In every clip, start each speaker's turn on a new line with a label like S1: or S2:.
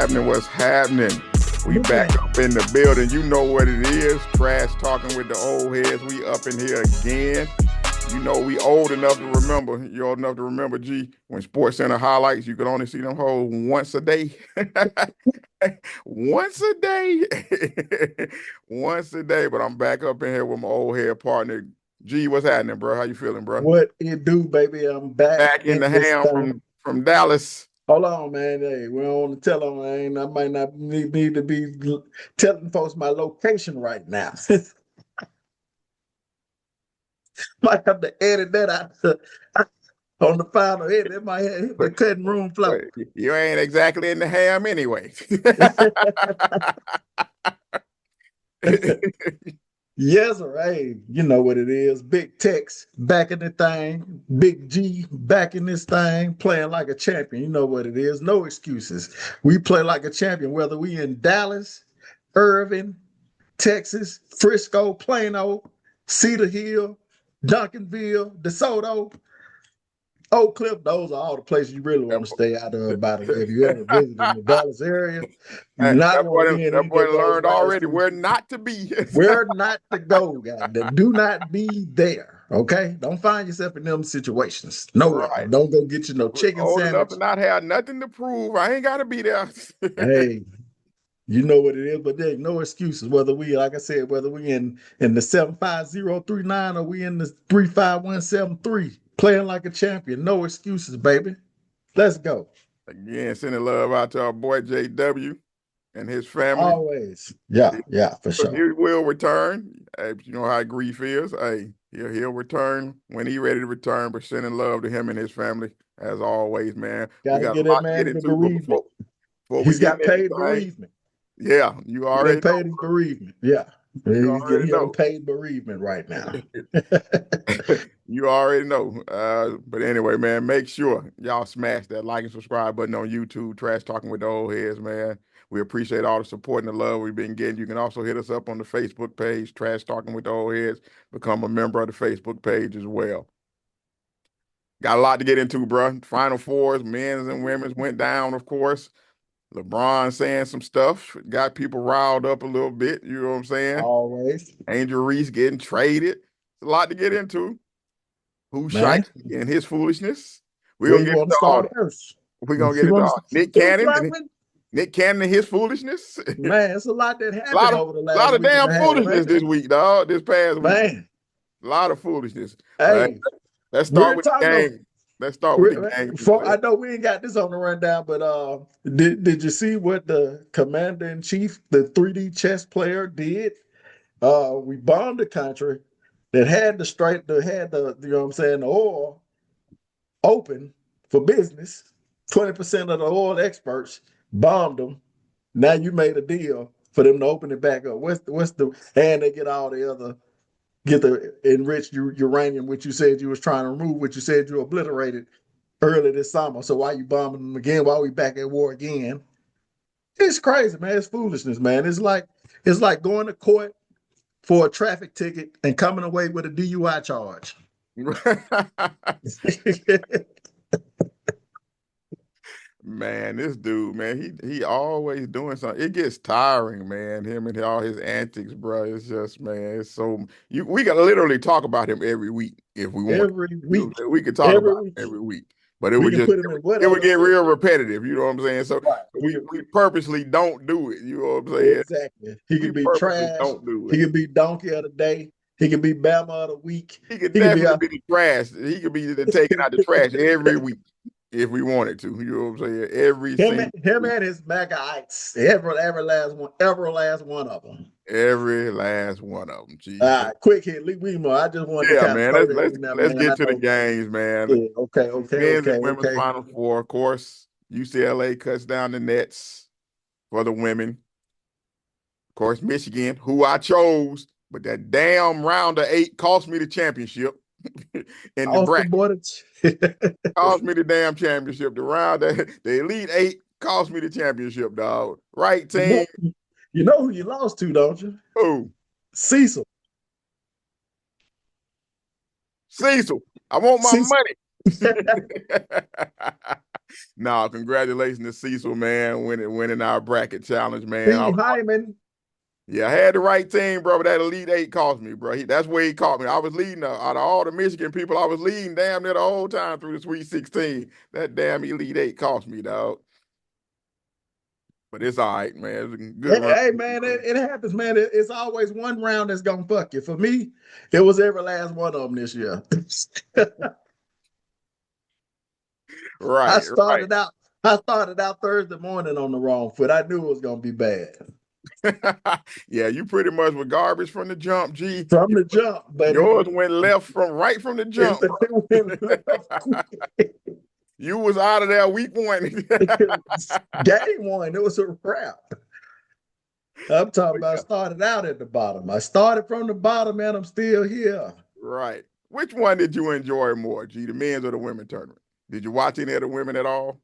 S1: happening? What's happening? We back up in the building. You know what it is. Trash talking with the old heads. We up in here again. You know we old enough to remember. You're old enough to remember, G, when Sports Center highlights, you could only see them hoes once a day. Once a day. Once a day. But I'm back up in here with my old head partner. G, what's happening, bro? How you feeling, bro?
S2: What it do, baby? I'm back
S1: Back in
S2: in
S1: the
S2: this
S1: ham
S2: thing.
S1: from Dallas.
S2: Hold on, man. Hey, we don't want to tell them, man. I might not need to be telling folks my location right now. Might have to edit that out on the final edit. It might hit the cutting room floor.
S1: You ain't exactly in the ham anyway.
S2: Yes, sir. Hey, you know what it is. Big Tex back in the thing. Big G back in this thing, playing like a champion. You know what it is. No excuses. We play like a champion, whether we in Dallas, Irving, Texas, Frisco, Plano, Cedar Hill, Duncanville, DeSoto, Oak Cliff. Those are all the places you really want to stay out of. About it. If you ever visit in the Dallas area, you
S1: Hey,
S2: not want to be in
S1: that
S2: any
S1: boy
S2: of those
S1: learned already
S2: nasty.
S1: where not to be.
S2: Where not to go, guys. Do not be there. Okay, don't find yourself in them situations. No way.
S1: Right.
S2: Don't go get you no
S1: We're
S2: chicken
S1: old enough
S2: sandwich.
S1: to not have nothing to prove. I ain't got to be there.
S2: Hey, you know what it is, but there's no excuses. Whether we, like I said, whether we in the 75039 or we in the 35173, playing like a champion. No excuses, baby. Let's go.
S1: Again, sending love out to our boy JW and his family.
S2: Always. Yeah, for
S1: He
S2: sure.
S1: will return. Hey, you know how grief is. Hey, he'll return when he's ready to return. But sending love to him and his family as always, man. We
S2: Got to
S1: got a
S2: get that
S1: lot to get
S2: man the
S1: into, but
S2: bereavement.
S1: before we
S2: He's
S1: get
S2: got
S1: into
S2: paid
S1: anything,
S2: bereavement.
S1: yeah, you
S2: He done
S1: already
S2: paid his bereavement. Yeah.
S1: you
S2: He's
S1: already
S2: getting
S1: know.
S2: paid bereavement right now.
S1: You already know. But anyway, man, make sure y'all smash that like and subscribe button on YouTube. Trash Talking with the Old Heads, man. We appreciate all the support and the love we've been getting. You can also hit us up on the Facebook page, Trash Talking with the Old Heads. Become a member of the Facebook page as well. Got a lot to get into, bro. Final fours, men's and women's went down, of course. LeBron saying some stuff, got people riled up a little bit. You know what I'm saying?
S2: Always.
S1: Angel Reese getting traded. A lot to get into. Pooh
S2: Man,
S1: Sheisty and his foolishness. We're
S2: where
S1: gonna
S2: you
S1: get
S2: want to
S1: into all
S2: start
S1: that.
S2: first?
S1: We're gonna get
S2: You
S1: into
S2: want
S1: all
S2: to
S1: Nick
S2: let's
S1: Cannon
S2: start
S1: and
S2: with
S1: his foolishness.
S2: man, it's a lot that
S1: A
S2: happened
S1: lot of
S2: over the
S1: a lot
S2: last
S1: of
S2: week and
S1: damn
S2: a half,
S1: foolishness
S2: man.
S1: this week, dog. This past week.
S2: Man,
S1: A lot of foolishness. All right,
S2: hey,
S1: let's start
S2: we're
S1: with the
S2: talking
S1: game. Let's start with the game
S2: I
S1: itself.
S2: know we ain't got this on the rundown, but did you see what the commander in chief, the 3D chess player, did? We bombed a country that had the you know what I'm saying, the oil open for business. 20% of the oil experts bombed them. Now you made a deal for them to open it back up. And they get all the other get the enriched uranium, which you said you was trying to remove, which you said you obliterated early this summer. So why you bombing them again? Why we back at war again? It's crazy, man. It's foolishness, man. It's like going to court for a traffic ticket and coming away with a DUI charge.
S1: Man, this dude, man, he always doing something. It gets tiring, man. Him and all his antics, bro. It's just, man, it's so we can literally talk about him every week if we want.
S2: Every
S1: You know,
S2: week,
S1: we could talk
S2: every
S1: about
S2: week.
S1: him every week, but
S2: We can put him in
S1: it would
S2: whatever
S1: get
S2: state.
S1: real repetitive. You know what I'm saying? So
S2: Right.
S1: we purposely don't do it. You know what I'm saying?
S2: Exactly. He
S1: We
S2: could be
S1: purposely
S2: trash.
S1: don't do
S2: He
S1: it.
S2: could be donkey of the day. He could be Bama of the week.
S1: He could
S2: He could be
S1: definitely be the trash. He could be the taking out the trash every week if we wanted to. You know what I'm saying? Every single
S2: him
S1: week.
S2: and his MAGAites. Every last one of them.
S1: Every last one of them,
S2: All
S1: G.
S2: right, quick hit. We more. I just wanted to
S1: Yeah,
S2: kind of
S1: man.
S2: throw
S1: Let's
S2: that
S1: let's
S2: in there,
S1: let's
S2: man.
S1: get
S2: I
S1: to the
S2: know.
S1: games, man.
S2: Yeah. Okay. Okay.
S1: Men's and
S2: Okay.
S1: women's
S2: Okay.
S1: Final Four, of course. UCLA cuts down the nets for the women. Of course, Michigan, who I chose, but that damn round of 8 cost me the championship in the
S2: Off the
S1: bracket.
S2: border.
S1: Cost me the damn championship. The Elite Eight cost me the championship, dog. Right
S2: you know,
S1: team.
S2: you know who you lost to, don't you?
S1: Who?
S2: Cecil.
S1: Cecil. I want my
S2: Cecil.
S1: money. No, congratulations to Cecil, man, winning our bracket challenge, man.
S2: Steve Hyman.
S1: Yeah, I had the right team, bro, but that Elite Eight cost me, bro. That's where he caught me. I was leading out of all the Michigan people, I was leading damn near the whole time through the Sweet 16. That damn Elite Eight cost me, dog. But it's all right, man. It was a good run.
S2: Hey, man, it happens, man. It's always one round that's gonna fuck you. For me, it was every last one of them this year. I
S1: Right, right.
S2: started out. I started out Thursday morning on the wrong foot. I knew it was gonna be bad
S1: Yeah, you pretty much were garbage from the jump, G.
S2: from the jump, but
S1: Yours went left right from the jump,
S2: it went
S1: bro. You was out of there week one.
S2: game one. It was a wrap. I'm talking about started out at the bottom. I started from the bottom and I'm still here.
S1: Right. Which one did you enjoy more, G, the men's or the women tournament? Did you watch any of the women at all?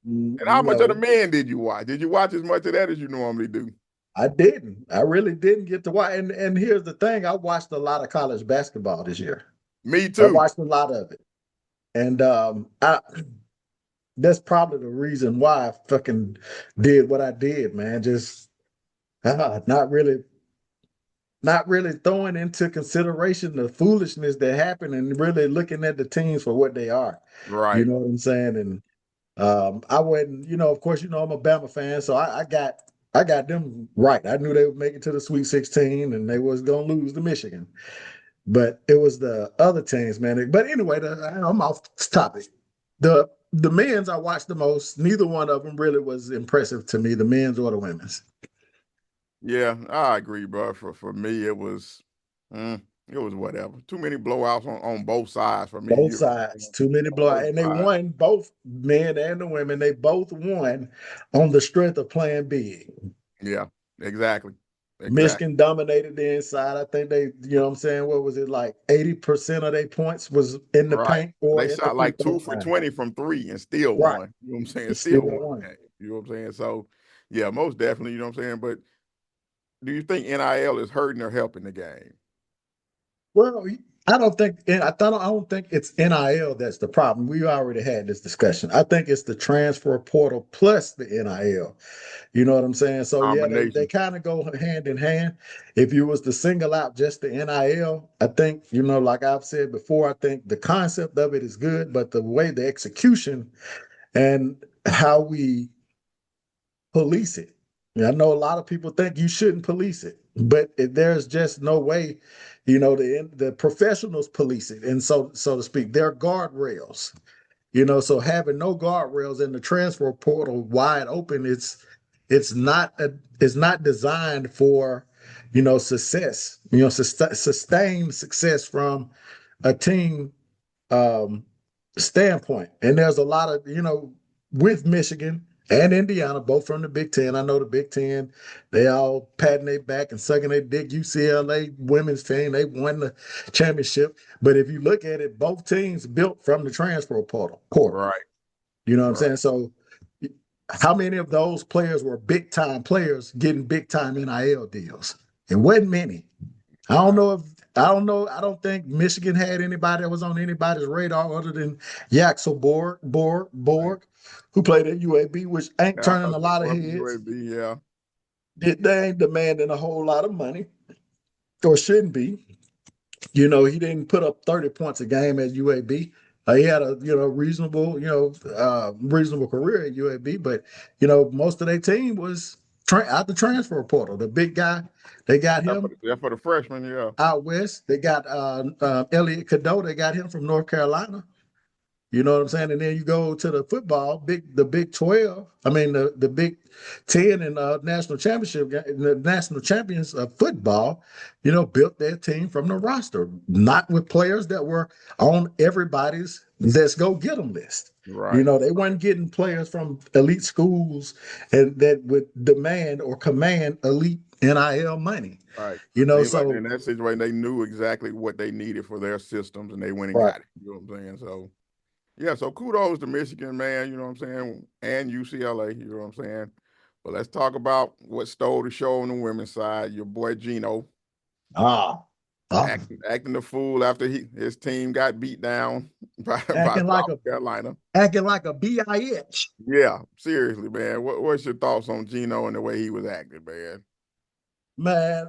S1: And how much of the
S2: No,
S1: men did you watch? Did you watch as much of that as you normally do?
S2: I didn't. I really didn't get to watch. And here's the thing: I watched a lot of college basketball this year.
S1: Me
S2: I
S1: too.
S2: watched a lot of it, and I that's probably the reason why I fucking did what I did, man. Just not really throwing into consideration the foolishness that happened and really looking at the teams for what they are. You
S1: Right.
S2: know what I'm saying? And I wouldn't, of course, I'm a Bama fan, so I got them right. I knew they would make it to the Sweet 16 and they was gonna lose to Michigan. But it was the other teams, man. But anyway, I'm off topic. The men's I watched the most. Neither one of them really was impressive to me, the men's or the women's.
S1: Yeah, I agree, bro. For me, it was whatever. Too many blowouts on both sides for me.
S2: Both sides, too many
S1: On both
S2: blowouts, and they
S1: sides.
S2: won both men and the women. They both won on the strength of playing big.
S1: Yeah, exactly. Exactly.
S2: Michigan dominated the inside. I think they, what I'm saying, what was it like 80% of their points was in the
S1: Right.
S2: paint or
S1: They
S2: in the
S1: shot
S2: free
S1: like
S2: throw
S1: 2 for
S2: line.
S1: 20 from three and still
S2: Right.
S1: won. You know what I'm saying?
S2: And
S1: Still
S2: still
S1: won
S2: won.
S1: the game. You know what I'm saying? So, yeah, most definitely. You know what I'm saying? But do you think NIL is hurting or helping the game?
S2: Well, I don't think it's NIL that's the problem. We already had this discussion. I think it's the transfer portal plus the NIL. You know what I'm saying? So yeah, they
S1: Combination.
S2: kind of go hand in hand. If you was to single out just the NIL, I think, like I've said before, I think the concept of it is good, but the way the execution and how we police it. I know a lot of people think you shouldn't police it, but there's just no way, the professionals police it, and so to speak, there are guardrails. So having no guardrails in the transfer portal wide open, it's not designed for success, sustained success from a team um, standpoint. And there's a lot of, with Michigan and Indiana, both from the Big Ten. I know the Big Ten, they all patting their back and sucking their dick. UCLA women's team, they won the championship. But if you look at it, both teams built from the transfer portal.
S1: Right.
S2: You know what I'm
S1: Right.
S2: saying? So how many of those players were big time players getting big time NIL deals? It wasn't many. I don't
S1: Nah.
S2: know if I don't know. I don't think Michigan had anybody that was on anybody's radar other than Yaxel
S1: Right.
S2: Borg, who played at UAB, which ain't
S1: Yeah,
S2: turning
S1: I
S2: a
S1: see
S2: lot of
S1: from
S2: heads.
S1: UAB, yeah.
S2: They ain't demanding a whole lot of money, or shouldn't be. He didn't put up 30 points a game at UAB. He had a reasonable reasonable career at UAB, but most of their team was out the transfer portal. The big guy, they got him
S1: Yeah, for the freshmen, yeah.
S2: out west. They got Elliot Cadeau. They got him from North Carolina. You know what I'm saying? And then you go to the football, the Big 12. I mean the Big 10 and national championship, the national champions of football. Built their team from the roster, not with players that were on everybody's let's go get them list.
S1: Right.
S2: They weren't getting players from elite schools and that would demand or command elite NIL money.
S1: Right. It seems like in
S2: So
S1: that situation, they knew exactly what they needed for their systems and they went and
S2: right.
S1: got it. You know what I'm saying? So, yeah, so kudos to Michigan, man, you know what I'm saying, and UCLA, you know what I'm saying. But let's talk about what stole the show on the women's side. Your boy Geno
S2: Ah, ah.
S1: acting the fool after his team got beat down. by
S2: acting like
S1: South
S2: a
S1: Carolina.
S2: bitch.
S1: Yeah, seriously, man. What's your thoughts on Geno and the way he was acting, man?
S2: Man,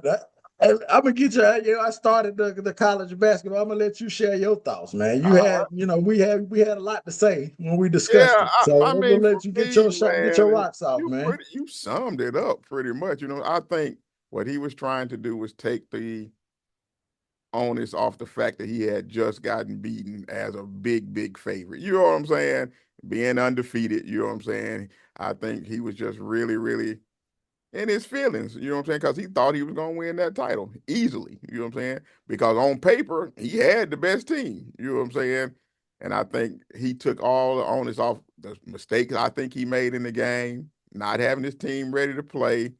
S2: I'm gonna get you. I started the college basketball. I'm gonna let you share your thoughts, man. You
S1: All
S2: had,
S1: right.
S2: we had a lot to say when we discussed
S1: Yeah,
S2: it. So
S1: I
S2: I'm gonna
S1: mean, for
S2: let you get
S1: me,
S2: your shot, get your
S1: man,
S2: rocks off, man.
S1: you summed it up pretty much. I think what he was trying to do was take the onus off the fact that he had just gotten beaten as a big favorite. You know what I'm saying? Being undefeated, you know what I'm saying? I think he was just really in his feelings, you know what I'm saying? Because he thought he was going to win that title easily, you know what I'm saying? Because on paper, he had the best team, you know what I'm saying? And I think he took all the onus off the mistakes I think he made in the game, not having his team ready to play.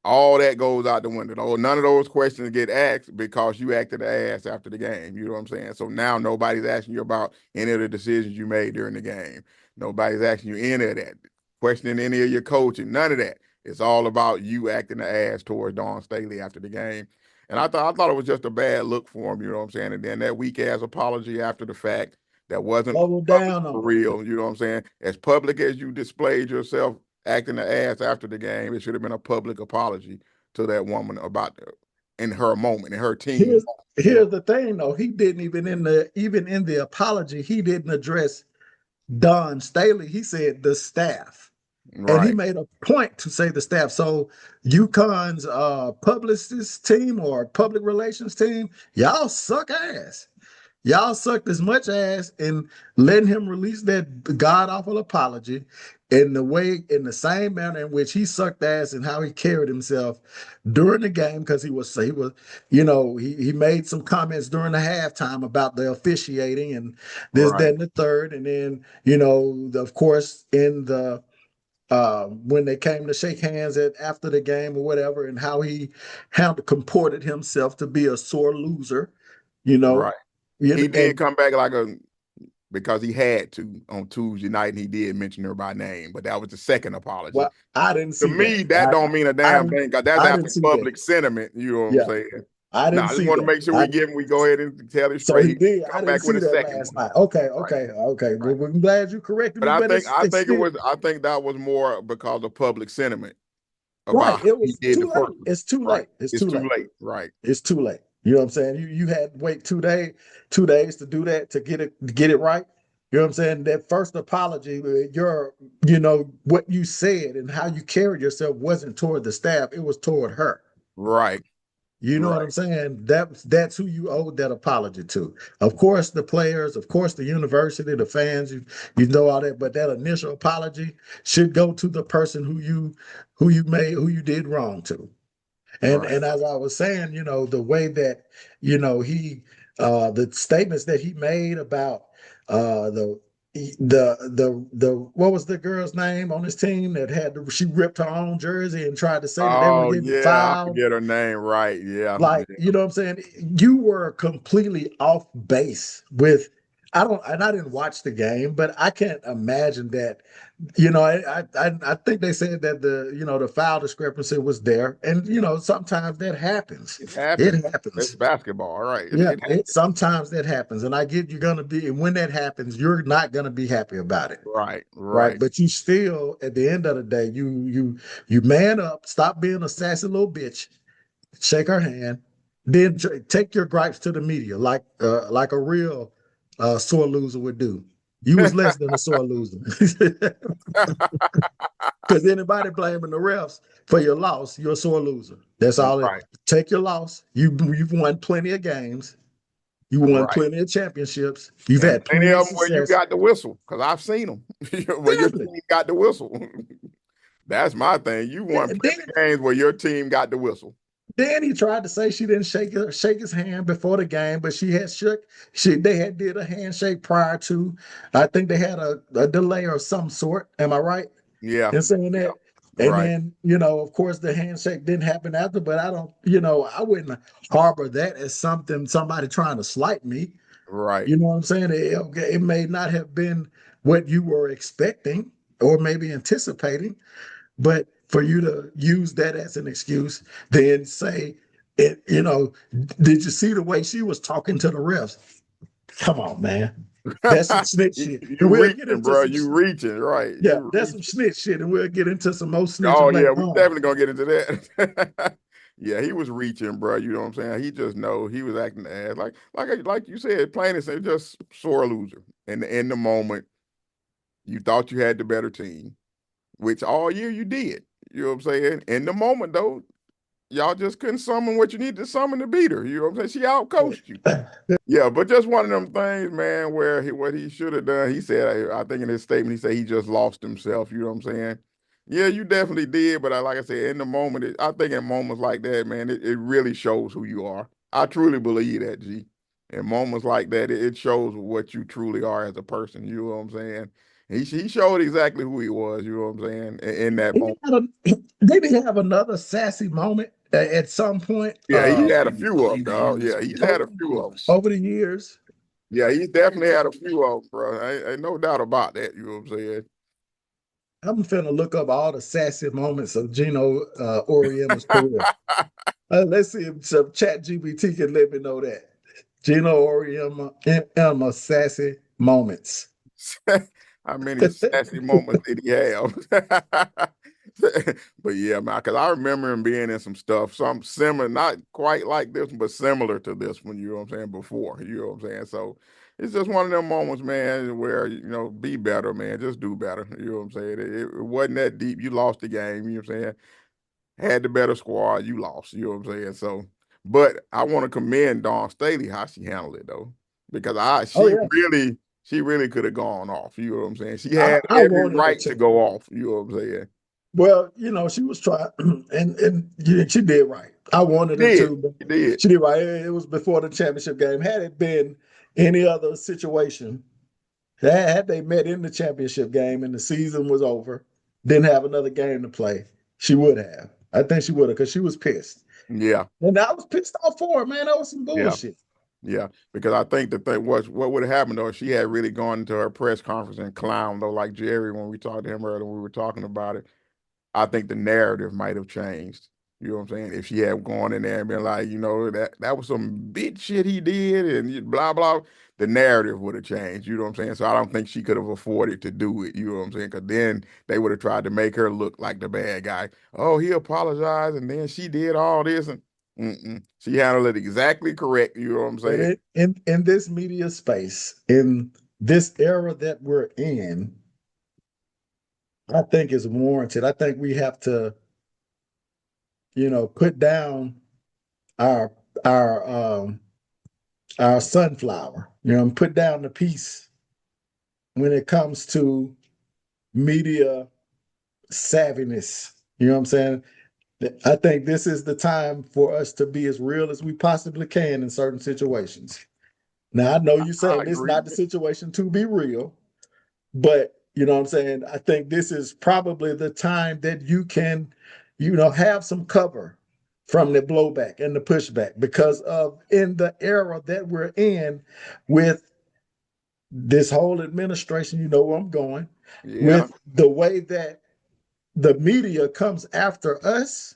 S1: All that goes out the window. None of those questions get asked because you acted ass after the game. You know what I'm saying? So now nobody's asking you about any of the decisions you made during the game. Nobody's asking you any of that, questioning any of your coaching, none of that. It's all about you acting the ass towards Dawn Staley after the game. And I thought it was just a bad look for him, you know what I'm saying? And then that weak ass apology after the fact that wasn't
S2: Double
S1: public
S2: down
S1: for
S2: on it.
S1: real, you know what I'm saying? As public as you displayed yourself acting the ass after the game, it should have been a public apology to that woman about in her moment, in her team
S2: Here's
S1: moment, you know.
S2: here's the thing though. He didn't even in the apology, he didn't address Don Staley. He said the staff. And he
S1: Right,
S2: made a point to say the staff. So UConn's publicist team or public relations team, y'all suck ass. Y'all sucked as much ass in letting him release that god awful apology in the same manner in which he sucked ass and how he carried himself during the game because he made some comments during the halftime about the officiating and this, that,
S1: right,
S2: and the third. And then, of course, in the when they came to shake hands after the game or whatever, and how comported himself to be a sore loser, you know,
S1: right. He did
S2: and
S1: come back like a because he had to on Tuesday night, and he did mention her by name, but that was the second apology.
S2: well, I didn't
S1: To
S2: see that.
S1: me, that don't mean a
S2: I
S1: damn
S2: didn't,
S1: thing because that's
S2: I didn't
S1: after
S2: see that.
S1: public sentiment. You know what I'm
S2: Yeah,
S1: saying?
S2: I
S1: Now,
S2: didn't
S1: I just
S2: see
S1: want to
S2: that.
S1: make sure we go ahead and tell it
S2: So
S1: straight.
S2: he
S1: He
S2: did. I
S1: come
S2: didn't
S1: back with
S2: see
S1: a
S2: that
S1: second
S2: last
S1: one.
S2: night. Okay,
S1: Right,
S2: okay, okay.
S1: right.
S2: Well, I'm glad you corrected
S1: But
S2: me,
S1: I
S2: but
S1: think I
S2: it's
S1: think it
S2: still
S1: was I think that was more because of public sentiment
S2: right.
S1: about how
S2: It
S1: he
S2: was
S1: did the
S2: too
S1: first
S2: late.
S1: one.
S2: It's too
S1: Right.
S2: late. It's
S1: It's
S2: too
S1: too
S2: late.
S1: late. Right.
S2: It's too late. You know what I'm saying? You had to wait 2 days to do that to get it right. You know what I'm saying? That first apology, what you said and how you carried yourself wasn't toward the staff, it was toward her.
S1: Right.
S2: You know what I'm
S1: Right.
S2: saying? That's who you owed that apology to. Of course, the players, of course, the university, the fans, you know all that, but that initial apology should go to the person who you did wrong to. And
S1: Right.
S2: and as I was saying, the way that he the statements that he made about the what was the girl's name on his team that she ripped her own jersey and tried to say that they were
S1: Oh
S2: getting
S1: yeah, I
S2: fouled.
S1: forget her name. Right. Yeah.
S2: Like,
S1: Yeah.
S2: you know what I'm saying? You were completely off base with I didn't watch the game, but I can't imagine that. I think they said that the foul discrepancy was there, and sometimes that happens.
S1: It
S2: It
S1: happens. It's
S2: happens.
S1: basketball. All right.
S2: Yeah,
S1: It
S2: sometimes that happens, and I get you're gonna be, and when that happens, you're not gonna be happy about it,
S1: right.
S2: right?
S1: Right.
S2: But you still, at the end of the day, you man up, stop being a sassy little bitch, shake her hand, then take your gripes to the media like a real sore loser would do. You was less than a sore loser. Because anybody blaming the refs for your loss, you're a sore loser. That's all.
S1: Right.
S2: Take your loss. You've won plenty of games. You won
S1: Right.
S2: plenty of championships. You've
S1: And
S2: had
S1: plenty
S2: plenty of
S1: of them where you
S2: success.
S1: got the whistle, because I've seen them where your
S2: Exactly.
S1: team got the whistle. That's my thing. You won
S2: Then,
S1: plenty of games where your team got the whistle.
S2: then he tried to say she didn't shake his hand before the game, but she had shook. They had did a handshake prior to. I think they had a delay of some sort. Am I right
S1: Yeah.
S2: in saying
S1: Yeah.
S2: that? And
S1: Right.
S2: then, of course, the handshake didn't happen after, but I wouldn't harbor that as somebody trying to slight me.
S1: Right.
S2: You know what I'm saying? It may not have been what you were expecting or maybe anticipating, but for you to use that as an excuse, then say it, did you see the way she was talking to the refs? Come on, man. That's some snitch shit.
S1: You
S2: And we'll get
S1: reaching,
S2: into
S1: bro.
S2: some
S1: You reaching, right?
S2: yeah,
S1: You
S2: that's some
S1: reaching.
S2: snitch shit, and we'll get into some more
S1: Oh
S2: snitching
S1: yeah,
S2: later
S1: we
S2: on.
S1: definitely gonna get into that. Yeah, he was reaching, bro. You know what I'm saying? He just know he was acting ass, like you said, plain and simple, just sore loser. And in the moment, you thought you had the better team, which all year you did. You know what I'm saying? In the moment, though, y'all just couldn't summon what you need to summon to beat her. You know what I'm saying? She outcoached you. Yeah, but just one of them things, man, where what he should have done, he said, I think in his statement, he said he just lost himself. You know what I'm saying? Yeah, you definitely did, but like I said, in the moment, I think in moments like that, man, it really shows who you are. I truly believe that, G. In moments like that, it shows what you truly are as a person. You know what I'm saying? He showed exactly who he was. You know what I'm saying? In that
S2: He
S1: moment.
S2: had a, did he have another sassy moment at some point
S1: Yeah, he had a few of them, dog. Yeah, he's had a few of them.
S2: over the years?
S1: Yeah, he's definitely had a few of them, bro. Ain't no doubt about that. You know what I'm saying?
S2: I'm finna look up all the sassy moments of Geno Auriemma's career. Let's see if some chat GBT can let me know that. Geno Auriemma, Emma sassy moments.
S1: How many sassy moments did he have? But yeah, man, because I remember him being in some stuff, some similar, not quite like this, but similar to this one, you know what I'm saying, before, you know what I'm saying? So it's just one of them moments, man, where, be better, man, just do better, you know what I'm saying? It wasn't that deep. You lost the game, you know what I'm saying? Had the better squad, you lost, you know what I'm saying? So, but I want to commend Dawn Staley how she handled it, though, because
S2: Oh yeah,
S1: she really could have gone off. You know what I'm saying? She
S2: I,
S1: had
S2: I
S1: every
S2: wanted her
S1: right to
S2: to.
S1: go off. You know what I'm saying?
S2: Well, she was trying, and yeah, she did right. I
S1: She
S2: wanted her
S1: did.
S2: to, but
S1: She did.
S2: she did right. It was before the championship game. Had it been any other situation, had they met in the championship game and the season was over, didn't have another game to play, she would have. I think she would have because she was pissed.
S1: Yeah.
S2: And I was pissed off for her, man. That was some
S1: Yeah.
S2: bullshit.
S1: Yeah. Because I think the thing was what would have happened though, if she had really gone into her press conference and clowned though, like Jerry when we talked to him earlier, when we were talking about it. I think the narrative might have changed. You know what I'm saying? If she had gone in there and been like, that was some bitch shit he did and blah blah, the narrative would have changed. You know what I'm saying? So I don't think she could have afforded to do it. You know what I'm saying? Because then they would have tried to make her look like the bad guy. Oh, he apologized and then she did all this and she handled it exactly correct. You know what I'm
S2: But
S1: saying?
S2: in this media space, in this era that we're in, I think is warranted. I think we have to, put down our our our sunflower, and put down the piece when it comes to media savviness. You know what I'm saying? I think this is the time for us to be as real as we possibly can in certain situations. Now, I know you're
S1: I
S2: saying this is
S1: agree.
S2: not the situation to be real, but you know what I'm saying? I think this is probably the time that you can, have some cover from the blowback and the pushback because of in the era that we're in with this whole administration, you know where I'm going,
S1: Yeah.
S2: with the way that the media comes after us.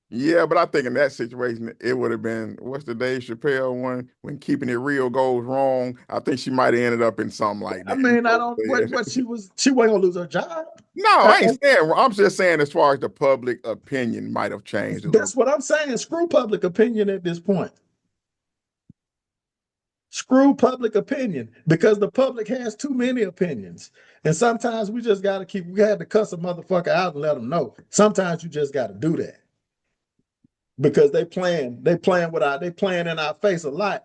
S1: Yeah, but I think in that situation, it would have been what's the Dave Chappelle one when keeping it real goes wrong. I think she might have ended up in something like
S2: I
S1: that. You
S2: mean, I
S1: know
S2: don't
S1: what I'm
S2: what
S1: saying?
S2: she wasn't gonna lose her job.
S1: No,
S2: Uh,
S1: I ain't saying. I'm just saying as far as the public opinion might have changed a little.
S2: That's what I'm saying. Screw public opinion at this point. Screw public opinion because the public has too many opinions. And sometimes we just got to we had to cuss a motherfucker out and let them know. Sometimes you just got to do that because they playing in our face a lot.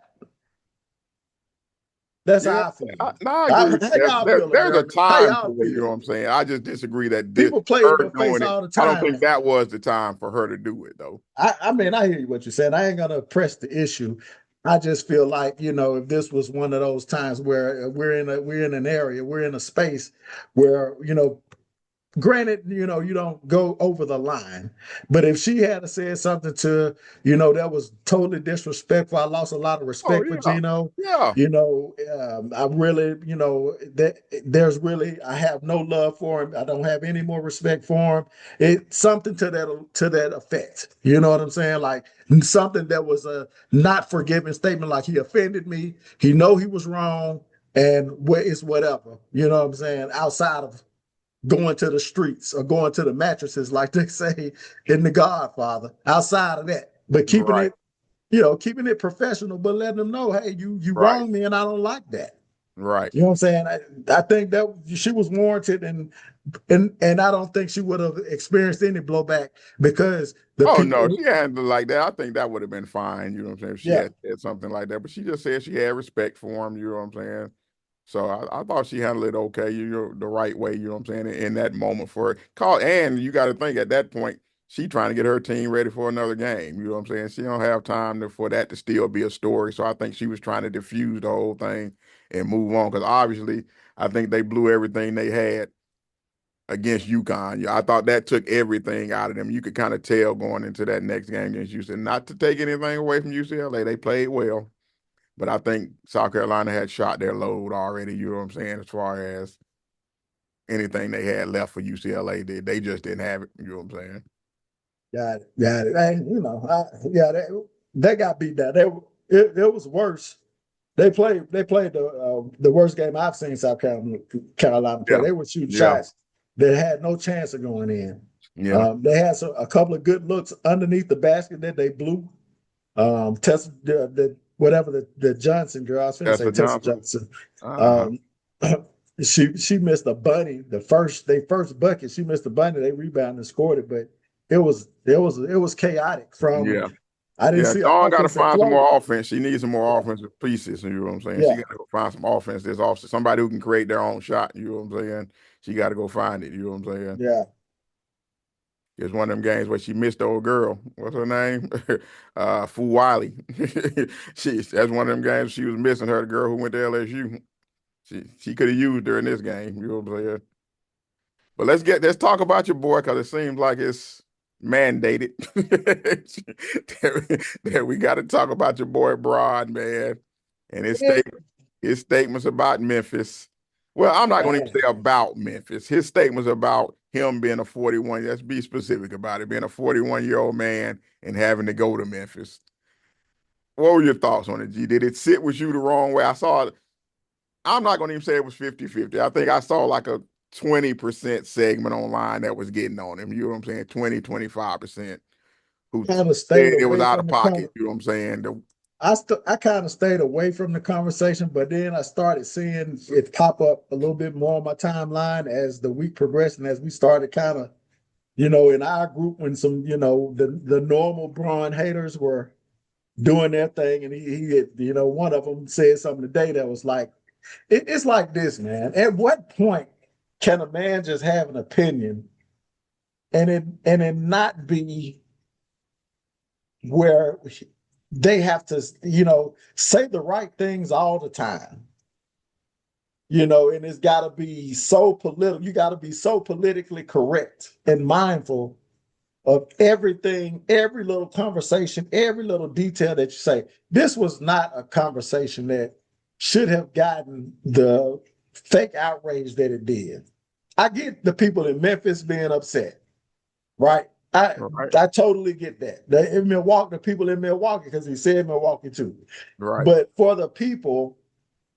S2: That's
S1: Yeah,
S2: how I feel.
S1: no, I agree with
S2: How
S1: you.
S2: y'all feel,
S1: There's a
S2: America? How
S1: time
S2: y'all
S1: for it, you know
S2: feel?
S1: what I'm saying? I just disagree that this
S2: People play in
S1: her
S2: your face
S1: doing it.
S2: all the
S1: I don't
S2: time
S1: think
S2: now.
S1: that was the time for her to do it though.
S2: I mean, I hear you what you're saying. I ain't gonna press the issue. I just feel like, if this was one of those times where we're in an area, we're in a space where, granted, you know, you don't go over the line, but if she had said something to, that was totally disrespectful, I lost a lot of
S1: Oh
S2: respect for
S1: yeah,
S2: Geno.
S1: yeah.
S2: I really, that I have no love for him. I don't have any more respect for him. It's something to that effect. You know what I'm saying? Like something that was a not forgiving statement. Like he offended me. He know he was wrong, and it's whatever. You know what I'm saying? Outside of going to the streets or going to the mattresses, like they say in The Godfather. Outside of that, but
S1: Right,
S2: keeping it professional, but letting them know, hey, you
S1: right,
S2: wrong me, and I don't like that.
S1: right.
S2: You know what I'm saying? I think that she was warranted, and I don't think she would have experienced any blowback because the
S1: Oh no,
S2: people,
S1: she handled it like that. I think that would have been fine. You know what I'm saying? If she
S2: yeah,
S1: had said something like that, but she just said she had respect for him. You know what I'm saying? So I thought she handled it okay. You know, the right way. You know what I'm saying? In that moment for it. And you got to think at that point she trying to get her team ready for another game. You know what I'm saying? She don't have time for that to still be a story. So I think she was trying to diffuse the whole thing and move on because obviously I think they blew everything they had against UConn. Yeah, I thought that took everything out of them. You could kind of tell going into that next game against UCLA. Not to take anything away from UCLA, they played well, but I think South Carolina had shot their load already. You know what I'm saying? As far as anything they had left for UCLA, they just didn't have it. You know what I'm saying?
S2: got it. And, yeah, they got beat down. It was worse. They played the worst game I've seen South Carolina play.
S1: Yeah,
S2: They were shooting
S1: yeah,
S2: shots that had no chance of going in.
S1: yeah.
S2: They had a couple of good looks underneath the basket that they blew. Tessa, the whatever the Johnson girl, I was going to
S1: That's
S2: say
S1: a
S2: Tessa
S1: Johnson.
S2: Johnson.
S1: Uh-huh.
S2: Um, she missed a bunny. They first bucket, she missed a bunny. They rebounded and scored it, but it was chaotic from.
S1: Yeah.
S2: I didn't
S1: Yeah,
S2: see an
S1: Dawn got to
S2: offensive
S1: find some
S2: flow.
S1: more offense. She needs some more
S2: Yeah,
S1: offensive pieces. You know what I'm saying? She
S2: yeah,
S1: got to go find some offense this offseason. Somebody who can create their own shot. You know what I'm saying? She got to go find it. You know what I'm saying?
S2: yeah.
S1: It's one of them games where she missed the old girl. What's her name? Fu Wiley. That's one of them games she was missing her, the girl who went to LSU. She could have used her in this game. You know what I'm saying? But let's talk about your boy because it seems like it's mandated that we got to talk about your boy Broad, man, and his statements about Memphis. Well, I'm not going to even say about Memphis. His statements about him being a 41. Let's be specific about it. Being a 41-year-old man and having to go to Memphis. What were your thoughts on it, G? Did it sit with you the wrong way? I'm not going to even say it was 50-50. I think I saw like a 20% segment online that was getting on him. You know what I'm saying? 20-25% who
S2: Kind of stayed
S1: said it was
S2: away
S1: out
S2: from
S1: of
S2: the
S1: pocket. You know what I'm saying?
S2: I kind of stayed away from the conversation, but then I started seeing it pop up a little bit more on my timeline as the week progressed and as we started kind of, in our group when some, the normal Braun haters were doing their thing, and he had, one of them said something today that was like, it's like this, man. At what point can a man just have an opinion and it not be where they have to, say the right things all the time, and it's got to be so political. You got to be so politically correct and mindful of everything, every little conversation, every little detail that you say. This was not a conversation that should have gotten the fake outrage that it did. I get the people in Memphis being upset, right? I
S1: Right,
S2: I totally get that. In Milwaukee, the people in Milwaukee, because he said Milwaukee too.
S1: right,
S2: But for the people